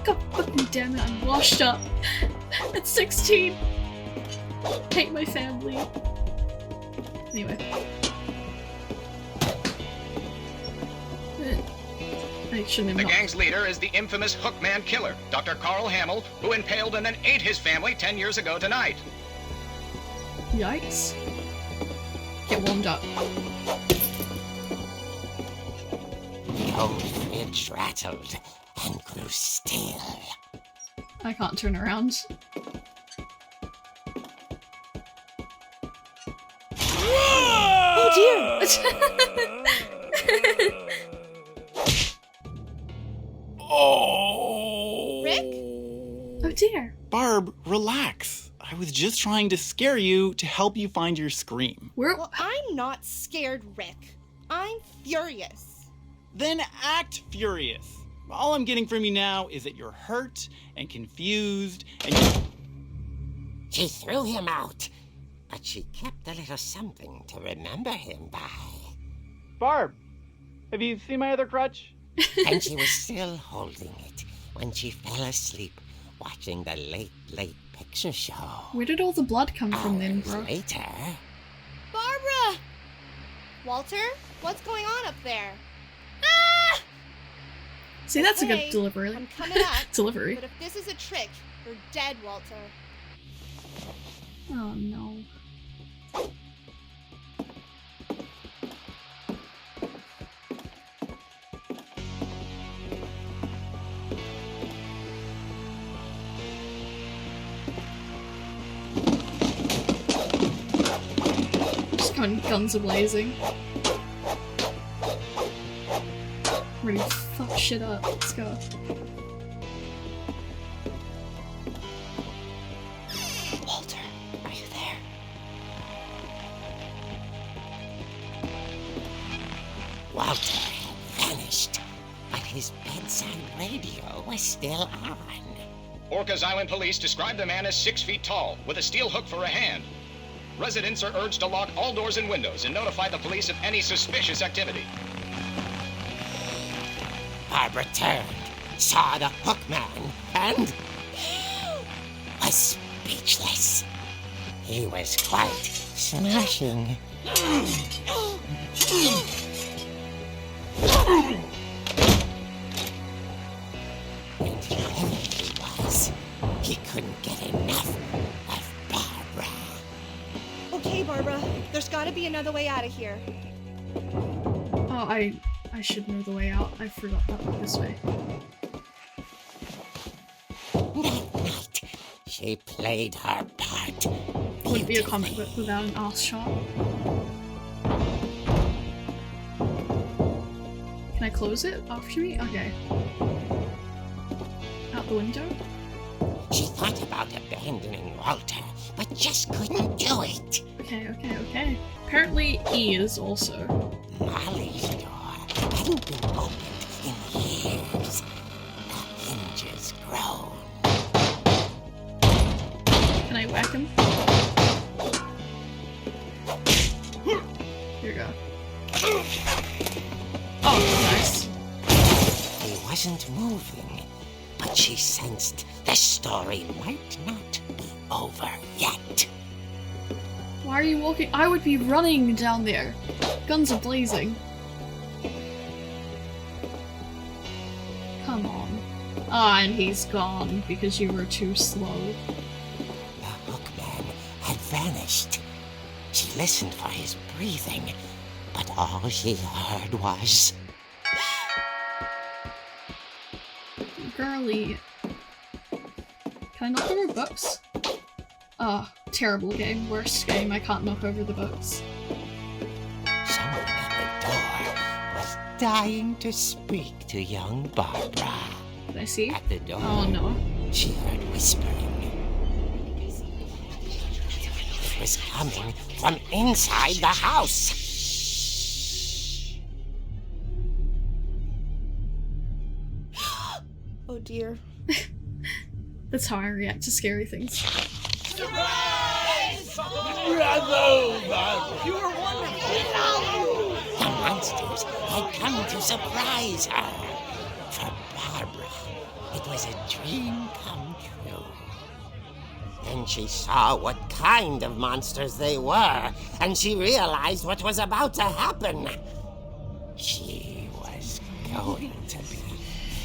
God fucking damn it, I'm washed up! At 16! Hate my family. Anyway. I shouldn't have The knocked. gang's leader is the infamous Hookman killer, Dr. Carl Hamill, who impaled and then ate his family 10 years ago tonight. Yikes. warmed up. The old fridge rattled and grew still. I can't turn around. Oh dear! Oh! Rick? Oh dear. Barb, relax. I was just trying to scare you to help you find your scream. Well, I'm not scared, Rick. I'm furious. Then act furious. All I'm getting from you now is that you're hurt and confused and She threw him out, but she kept a little something to remember him by. Barb, have you seen my other crutch? And she was still holding it when she fell asleep watching the late picture show. Where did all the blood come from then, bro? Later, Barbara! Walter, what's going on up there? Ah! See, that's a Okay, good delivery. I'm coming up. Delivery. But if this is a trick, you're dead, Walter. Oh no. Just going guns a-blazing. Ready to fuck shit up. Let's go. Walter, are you there? Walter had vanished, but his bedside radio was still on. Orcas Island police describe the man as 6 feet tall, with a steel hook for a hand. Residents are urged to lock all doors and windows and notify the police of any suspicious activity. Barbara turned, saw the hook man, and was speechless. He was quite smashing. And whoever he was, he couldn't get enough of Barbara. Okay, Barbara, there's gotta be another way out of here. Oh, I should know the way out. I forgot that went this way. That night, she played her part. Would be a comic book without an ass shot. Can I close it after me? Okay. Out the window? She thought about abandoning Walter, but just couldn't do it. Okay. Apparently E is also. Molly's door hadn't been opened in years. The hinges groaned. Can I whack him? Here we go. Oh, nice. He wasn't moving, but she sensed the story might not be over yet. Why are you walking? I would be running down there. Guns are blazing. Come on. Ah, and he's gone because you were too slow. The hookman had vanished. She listened for his breathing, but all she heard was... Girly. Can I knock over books? Oh, terrible game. Worst game. I can't knock over the books. Someone at the door was dying to speak to young Barbara. Did I see? At the door, Oh no. she heard whispering. It was coming from inside the house. Oh dear. That's how I react to scary things. The monsters had come to surprise her. For Barbara, it was a dream come true. Then she saw what kind of monsters they were, and she realized what was about to happen. She was going to be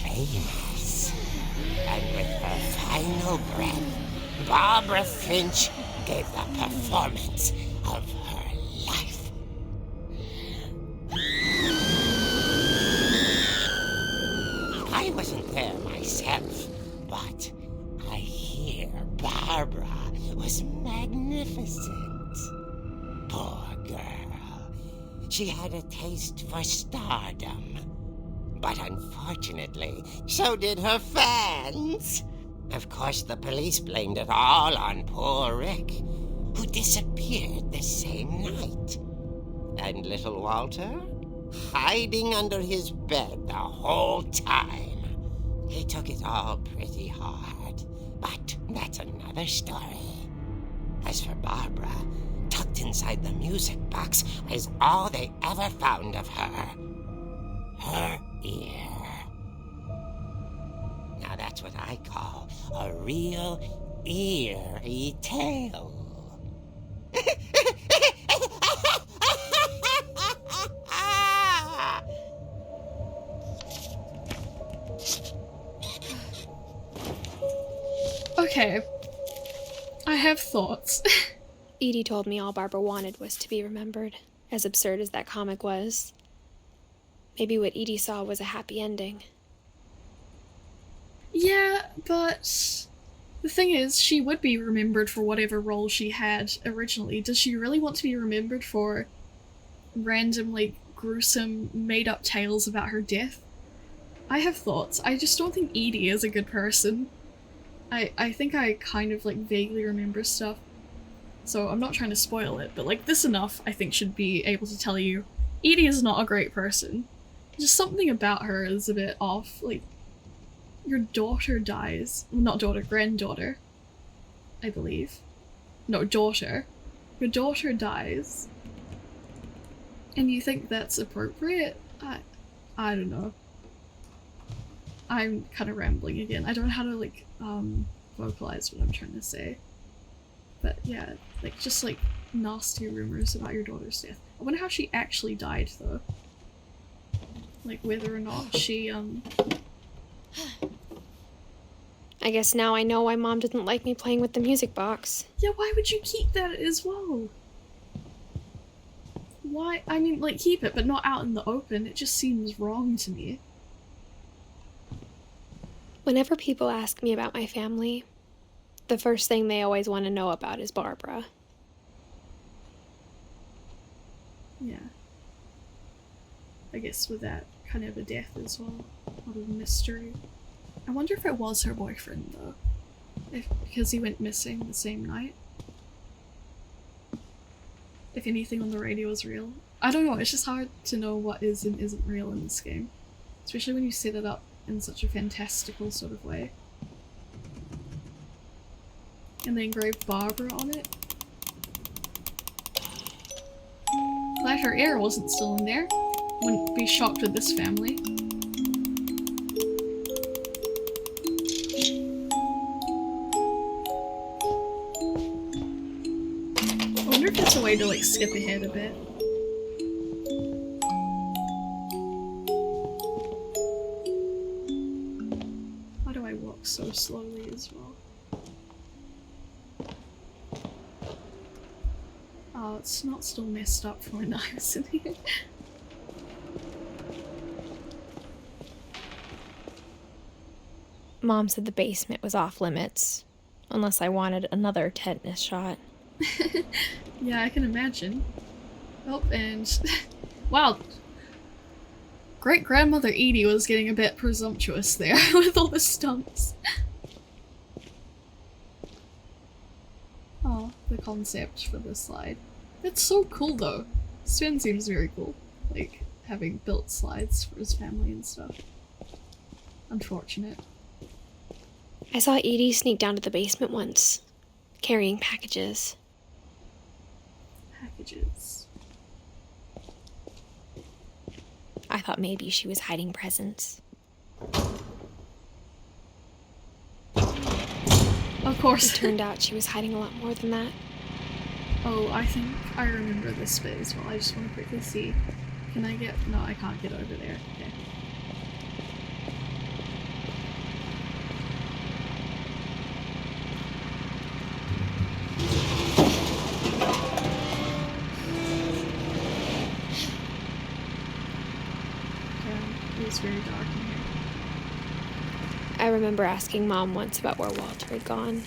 famous. And with her final breath, Barbara Finch gave the performance of her life. wasn't there myself, but I hear Barbara was magnificent. Poor girl. She had a taste for stardom. But unfortunately, so did her fans. Of course, the police blamed it all on poor Rick, who disappeared the same night. And little Walter? Hiding under his bed the whole time. He took it all pretty hard, but that's another story. As for Barbara, tucked inside the music box was all they ever found of her. Her ear. Now that's what I call a real eerie tale. Okay. I have thoughts. Edie told me all Barbara wanted was to be remembered, as absurd as that comic was. Maybe what Edie saw was a happy ending. Yeah, but the thing is, she would be remembered for whatever role she had originally. Does she really want to be remembered for random, like, gruesome, made-up tales about her death? I have thoughts. I just don't think Edie is a good person. I think I kind of, like, vaguely remember stuff. So I'm not trying to spoil it, but, like, this enough, I think, should be able to tell you Edie is not a great person. Just something about her is a bit off. Like, your daughter dies. Well, not daughter, granddaughter. I believe. No, daughter. Your daughter dies. And you think that's appropriate? I don't know. I'm kind of rambling again. I don't know how to, like, vocalize what I'm trying to say. But yeah, like, just, like, nasty rumors about your daughter's death. I wonder how she actually died, though. Like, whether or not she, I guess now I know why Mom didn't like me playing with the music box. Yeah, why would you keep that as well? Why? I mean, like, keep it, but not out in the open. It just seems wrong to me. Whenever people ask me about my family, the first thing they always want to know about is Barbara. Yeah. I guess with that kind of a death as well. A lot of mystery. I wonder if it was her boyfriend, though. Because he went missing the same night. If anything on the radio is real. I don't know, it's just hard to know what is and isn't real in this game. Especially when you set it up in such a fantastical sort of way. And they engraved Barbara on it. Glad her ear wasn't still in there. Wouldn't be shocked with this family. I wonder if there's a way to, like, skip ahead a bit. Why do I walk so slowly as well? Oh, it's not still messed up from when I was in here. Mom said the basement was off limits, unless I wanted another tetanus shot. Yeah, I can imagine. Oh, and wow. Great-grandmother Edie was getting a bit presumptuous there with all the stunts. Oh, the concept for the slide. It's so cool though. Sven seems very cool. Like, having built slides for his family and stuff. Unfortunate. I saw Edie sneak down to the basement once, carrying packages. Packages. I thought maybe she was hiding presents. Of course. It turned out she was hiding a lot more than that. Oh, I think I remember this bit as well. I just want to quickly see. Can I get... No, I can't get over there. Okay. It was very dark in here. I remember asking Mom once about where Walter had gone.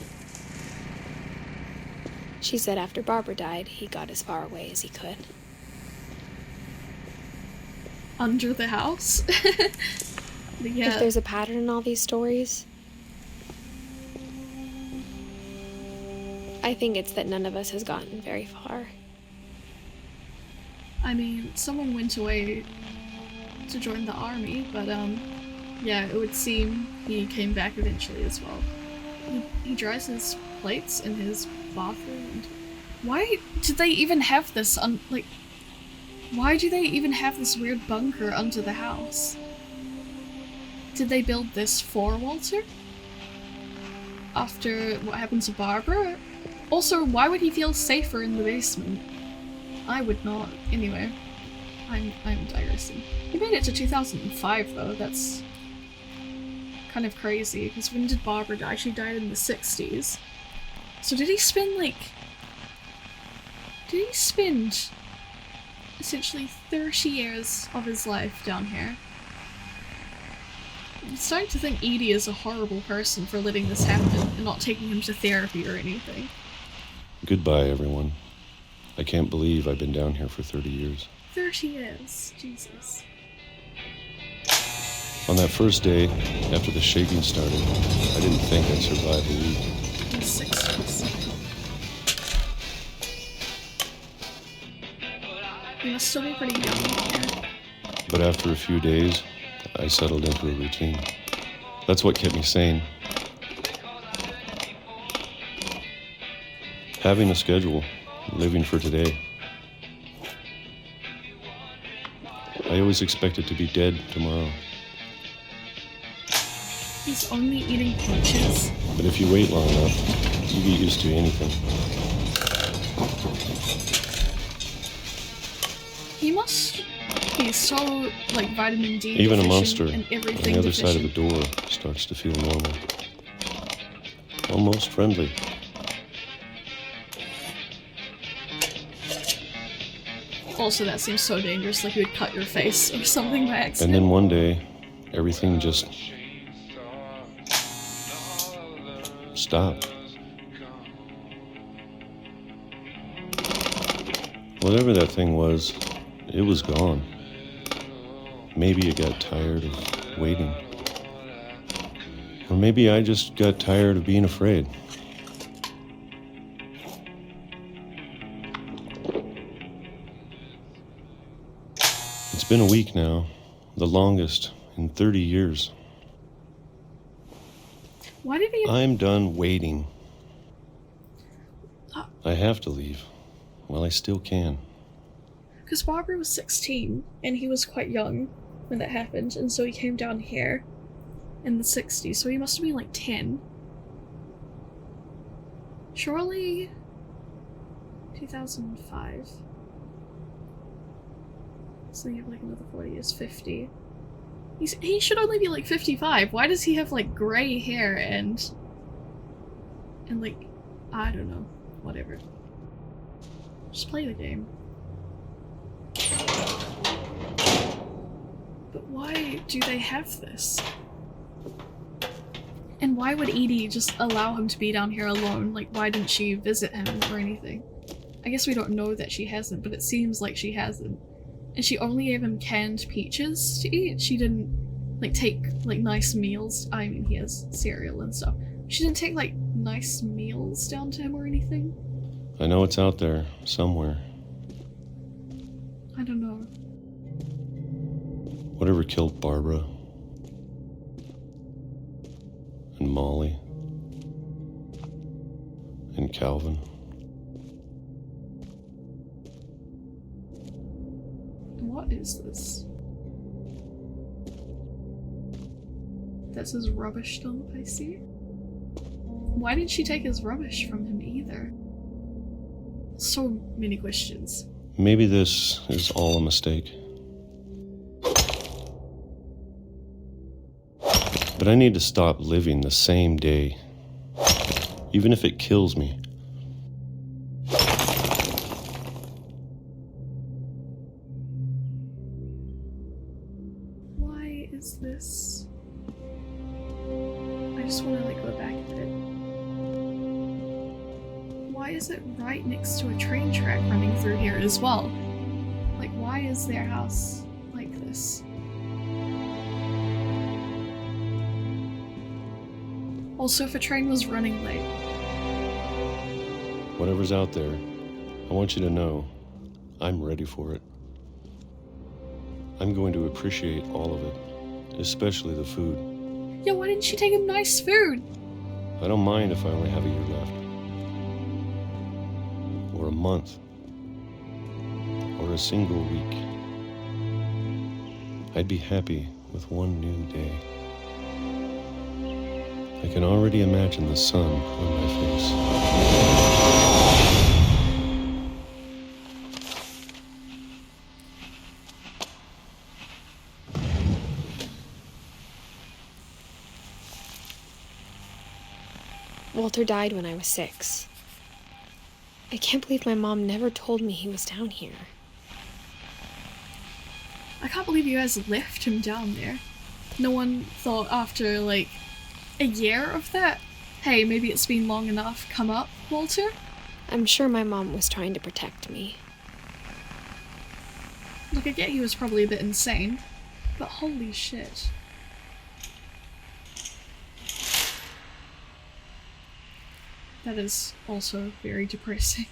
She said after Barbara died, he got as far away as he could. Under the house? Yeah. If there's a pattern in all these stories, I think it's that none of us has gotten very far. I mean, someone went away to join the army, but yeah, it would seem he came back eventually as well. He dries his plates in his bathroom. And why did they even have this why do they even have this weird bunker under the house? Did they build this for Walter? After what happened to Barbara? Also, why would he feel safer in the basement? I would not. Anyway, I'm digressing. He made it to 2005 though, that's kind of crazy, because when did Barbara die? She died in the 60s. So did he spend essentially 30 years of his life down here? I'm starting to think Edie is a horrible person for letting this happen and not taking him to therapy or anything. Goodbye, everyone. I can't believe I've been down here for 30 years. 30 years. Jesus. On that first day, after the shaking started, I didn't think I'd survive a week. In the 60s. He must still be pretty young here. But after a few days, I settled into a routine. That's what kept me sane. Having a schedule, living for today. I always expected to be dead tomorrow. He's only eating peaches. But if you wait long enough, you get used to anything. He must be so, vitamin D Even a deficient monster and on everything the other side of the deficient. door starts to feel normal. Almost friendly. Also, that seems so dangerous, like he would cut your face or something by And accident. then one day, everything just stopped. Whatever that thing was, it was gone. Maybe it got tired of waiting. Or maybe I just got tired of being afraid. It's been a week now, the longest in 30 years. Why did he... I'm done waiting. I have to leave. Well, I still can. Because Barbara was 16, and he was quite young when that happened, and so he came down here in the 60s, so he must have been 10. Surely... 2005. So you have another 40 years, 50. He should only be 55. Why does he have gray hair and I don't know, whatever. Just play the game. But why do they have this? And why would Edie just allow him to be down here alone? Why didn't she visit him or anything? I guess we don't know that she hasn't, but it seems like she hasn't. And she only gave him canned peaches to eat. She didn't, take, nice meals. I mean, he has cereal and stuff. She didn't take, nice meals down to him or anything. I know it's out there, somewhere. I don't know. Whatever killed Barbara. And Molly. And Calvin. What is this? That's his rubbish dump, I see. Why did she take his rubbish from him either? So many questions. Maybe this is all a mistake. But I need to stop living the same day. Even if it kills me. Why is this? just want to go back a bit. Why is it right next to a train track running through here as well? Why is their house like this? Also, if a train was running late. Whatever's out there, I want you to know I'm ready for it. I'm going to appreciate all of it, especially the food. Yeah, why didn't she take him nice food? I don't mind if I only have a year left. Or a month. Or a single week. I'd be happy with one new day. I can already imagine the sun on my face. Walter died when I was 6. I can't believe my mom never told me he was down here. I can't believe you guys left him down there. No one thought after, a year of that, hey, maybe it's been long enough, come up, Walter? I'm sure my mom was trying to protect me. I get he was probably a bit insane, but holy shit. That is also very depressing.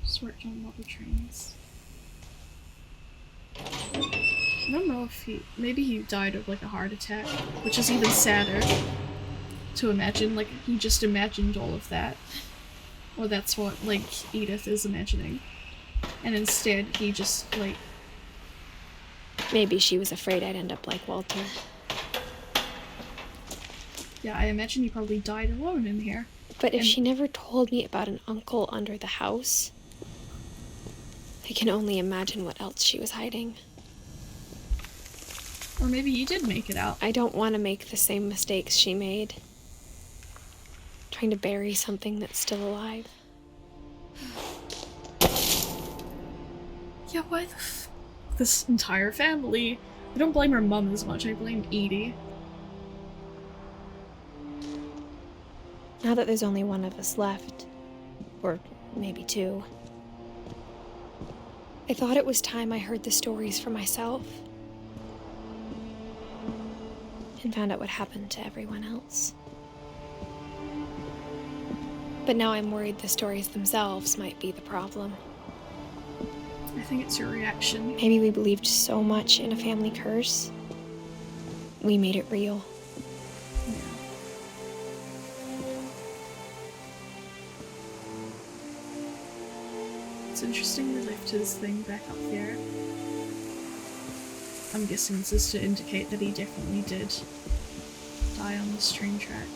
Just worked on model trains. I don't know if maybe he died of a heart attack, which is even sadder to imagine. He just imagined all of that. Or that's what, Edith is imagining. And instead, he just, Maybe she was afraid I'd end up like Walter. Yeah, I imagine he probably died alone in here. But if she never told me about an uncle under the house, I can only imagine what else she was hiding. Or maybe he did make it out. I don't want to make the same mistakes she made. Trying to bury something that's still alive. Yeah, why the this entire family? I don't blame her mum as much, I blame Edie. Now that there's only one of us left, or maybe 2, I thought it was time I heard the stories for myself. And found out what happened to everyone else. But now I'm worried the stories themselves might be the problem. I think it's your reaction. Maybe we believed so much in a family curse, we made it real. Yeah. It's interesting they left his thing back up there. I'm guessing this is to indicate that he definitely did die on this train track.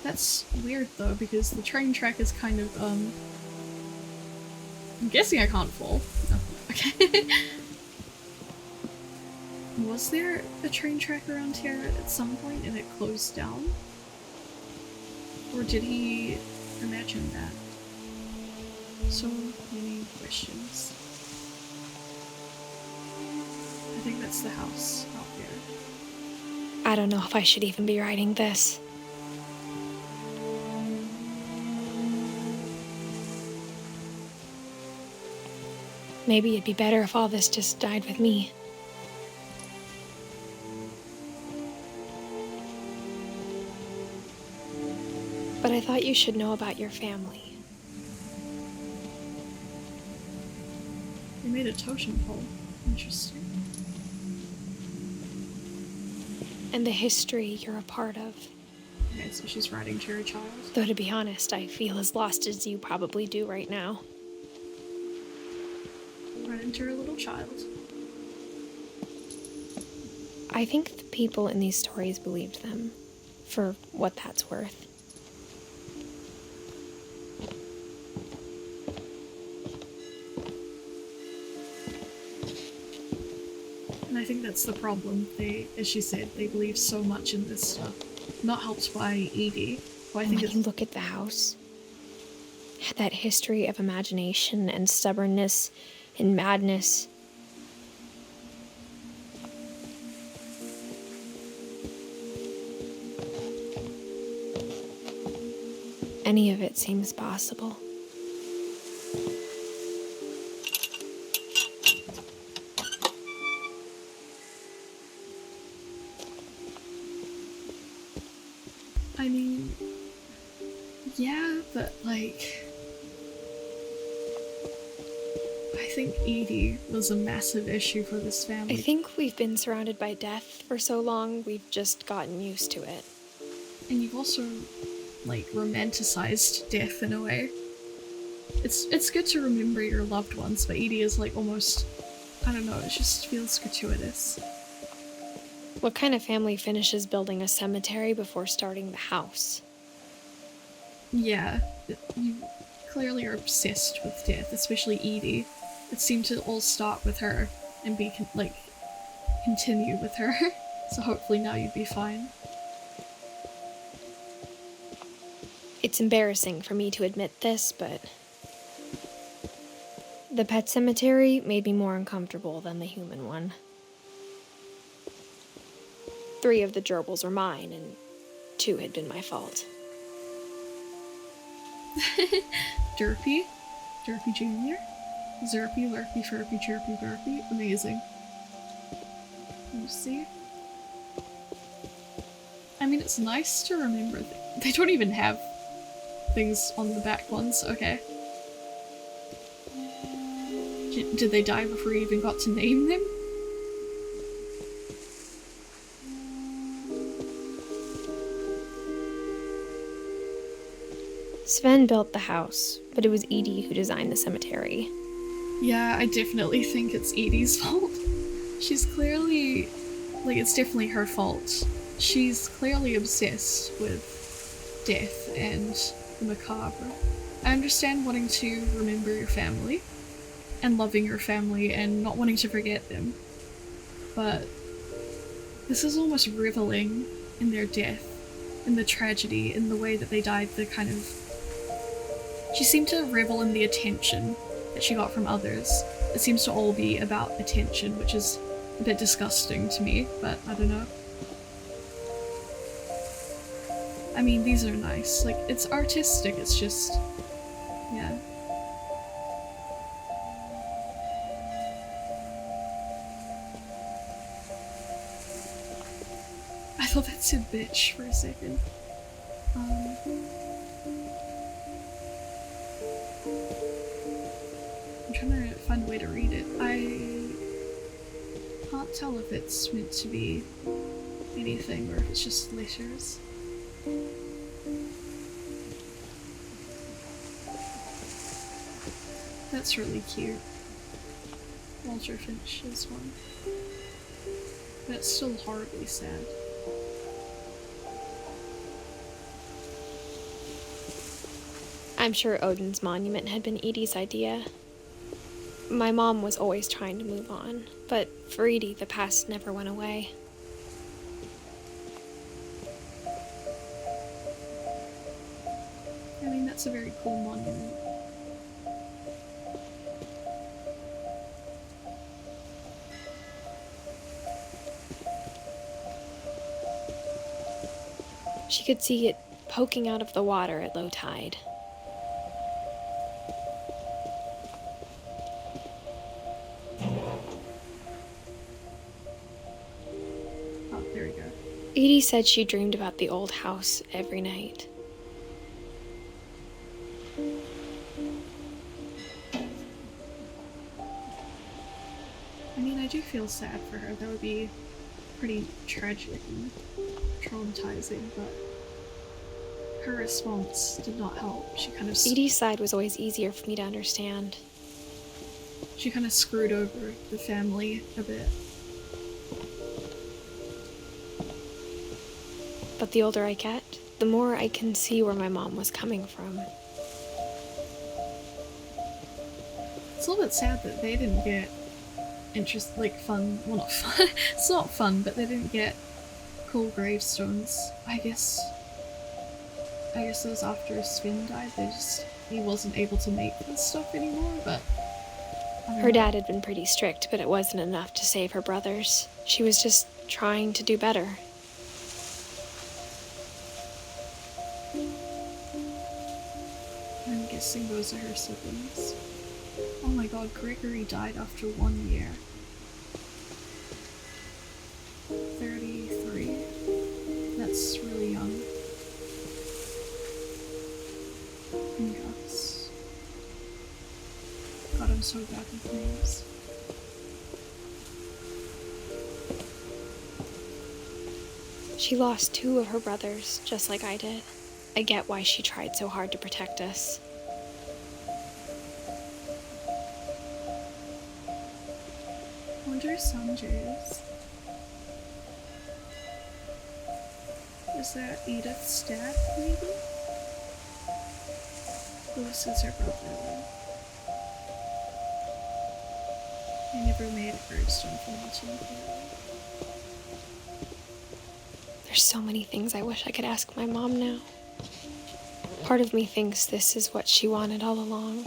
That's weird though, because the train track is kind of, I'm guessing I can't fall. No. Okay. Was there a train track around here at some point and it closed down? Or did he imagine that? So many questions. I think that's the house out there. I don't know if I should even be writing this. Maybe it'd be better if all this just died with me. But I thought you should know about your family. They made a totem pole. Interesting. And the history you're a part of. Okay, so she's writing to her child. Though to be honest, I feel as lost as you probably do right now. Writing to her little child. I think the people in these stories believed them, for what that's worth. And I think that's the problem. They, as she said, they believe so much in this stuff. Not helped by Edie, who I think when is... you look at the house, had that history of imagination and stubbornness and madness. Any of it seems possible. I mean, yeah, but like, I think Edie was a massive issue for this family. I think we've been surrounded by death for so long, we've just gotten used to it. And you've also, like, romanticized death in a way. It's good to remember your loved ones, but Edie is like almost, I don't know, it just feels gratuitous. What kind of family finishes building a cemetery before starting the house? Yeah, you clearly are obsessed with death, especially Edie. It seemed to all start with her and be, continue with her. So hopefully now you'd be fine. It's embarrassing for me to admit this, but the pet cemetery made me more uncomfortable than the human one. 3 of the gerbils are mine, and 2 had been my fault. Derpy? Derpy Jr.? Zerpy, Lurpy, Furpy, Chirpy, Burpy? Amazing. You see? I mean, it's nice to remember that they don't even have things on the back ones, okay. Did they die before you even got to name them? Sven built the house, but it was Edie who designed the cemetery. Yeah, I definitely think it's Edie's fault. She's clearly... like, it's definitely her fault. She's clearly obsessed with death and the macabre. I understand wanting to remember your family, and loving your family, and not wanting to forget them. But this is almost reveling in their death, in the tragedy, in the way that they died, the kind of... She seemed to revel in the attention that she got from others. It seems to all be about attention, which is a bit disgusting to me, but I don't know. I mean, these are nice. Like, it's artistic, it's just... yeah. I thought that said bitch for a second. I'm trying to find a way to read it. I can't tell if it's meant to be anything or if it's just letters. That's really cute. Walter Finch is one. But it's still horribly sad. I'm sure Odin's monument had been Edie's idea. My mom was always trying to move on, but for Edie, the past never went away. I mean, that's a very cool monument. She could see it poking out of the water at low tide. Oh, there we go. Edie said she dreamed about the old house every night. I mean, I do feel sad for her. That would be pretty tragic and traumatizing, but her response did not help. She kind of Edie's side was always easier for me to understand. She kind of screwed over the family a bit. But the older I get, the more I can see where my mom was coming from. It's a little bit sad that they didn't get fun, well, not fun, it's not fun, but they didn't get cool gravestones. I guess it was after Sven died, they just he wasn't able to make this stuff anymore, but... Her dad had been pretty strict, but it wasn't enough to save her brothers. She was just trying to do better. I'm guessing those are her siblings. Oh my god, Gregory died after 1 year. 33. That's really young. And Gus. God, I'm so bad with names. She lost 2 of her brothers, just like I did. I get why she tried so hard to protect us. I wonder if Sanjay's. Is that Edith's dad, maybe? Louis is her brother. I never made a gravestone for watching clearly. There's so many things I wish I could ask my mom now. Part of me thinks this is what she wanted all along.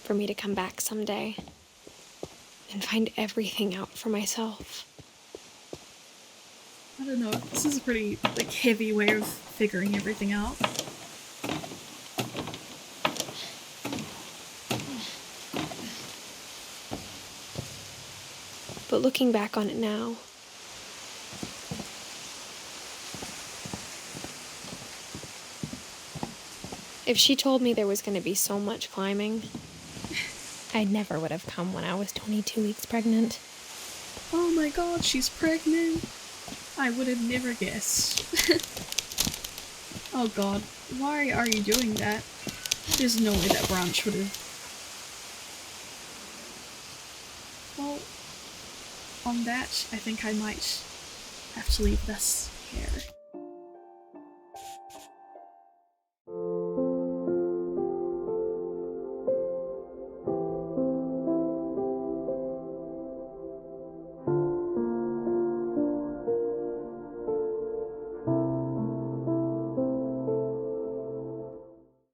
For me to come back someday and find everything out for myself. I don't know, this is a pretty, like, heavy way of figuring everything out. But looking back on it now, if she told me there was going to be so much climbing, I never would have come when I was 22 weeks pregnant. Oh my god, she's pregnant! I would have never guessed. Oh god, why are you doing that? There's no way that branch would have... Well, on that, I think I might have to leave this here.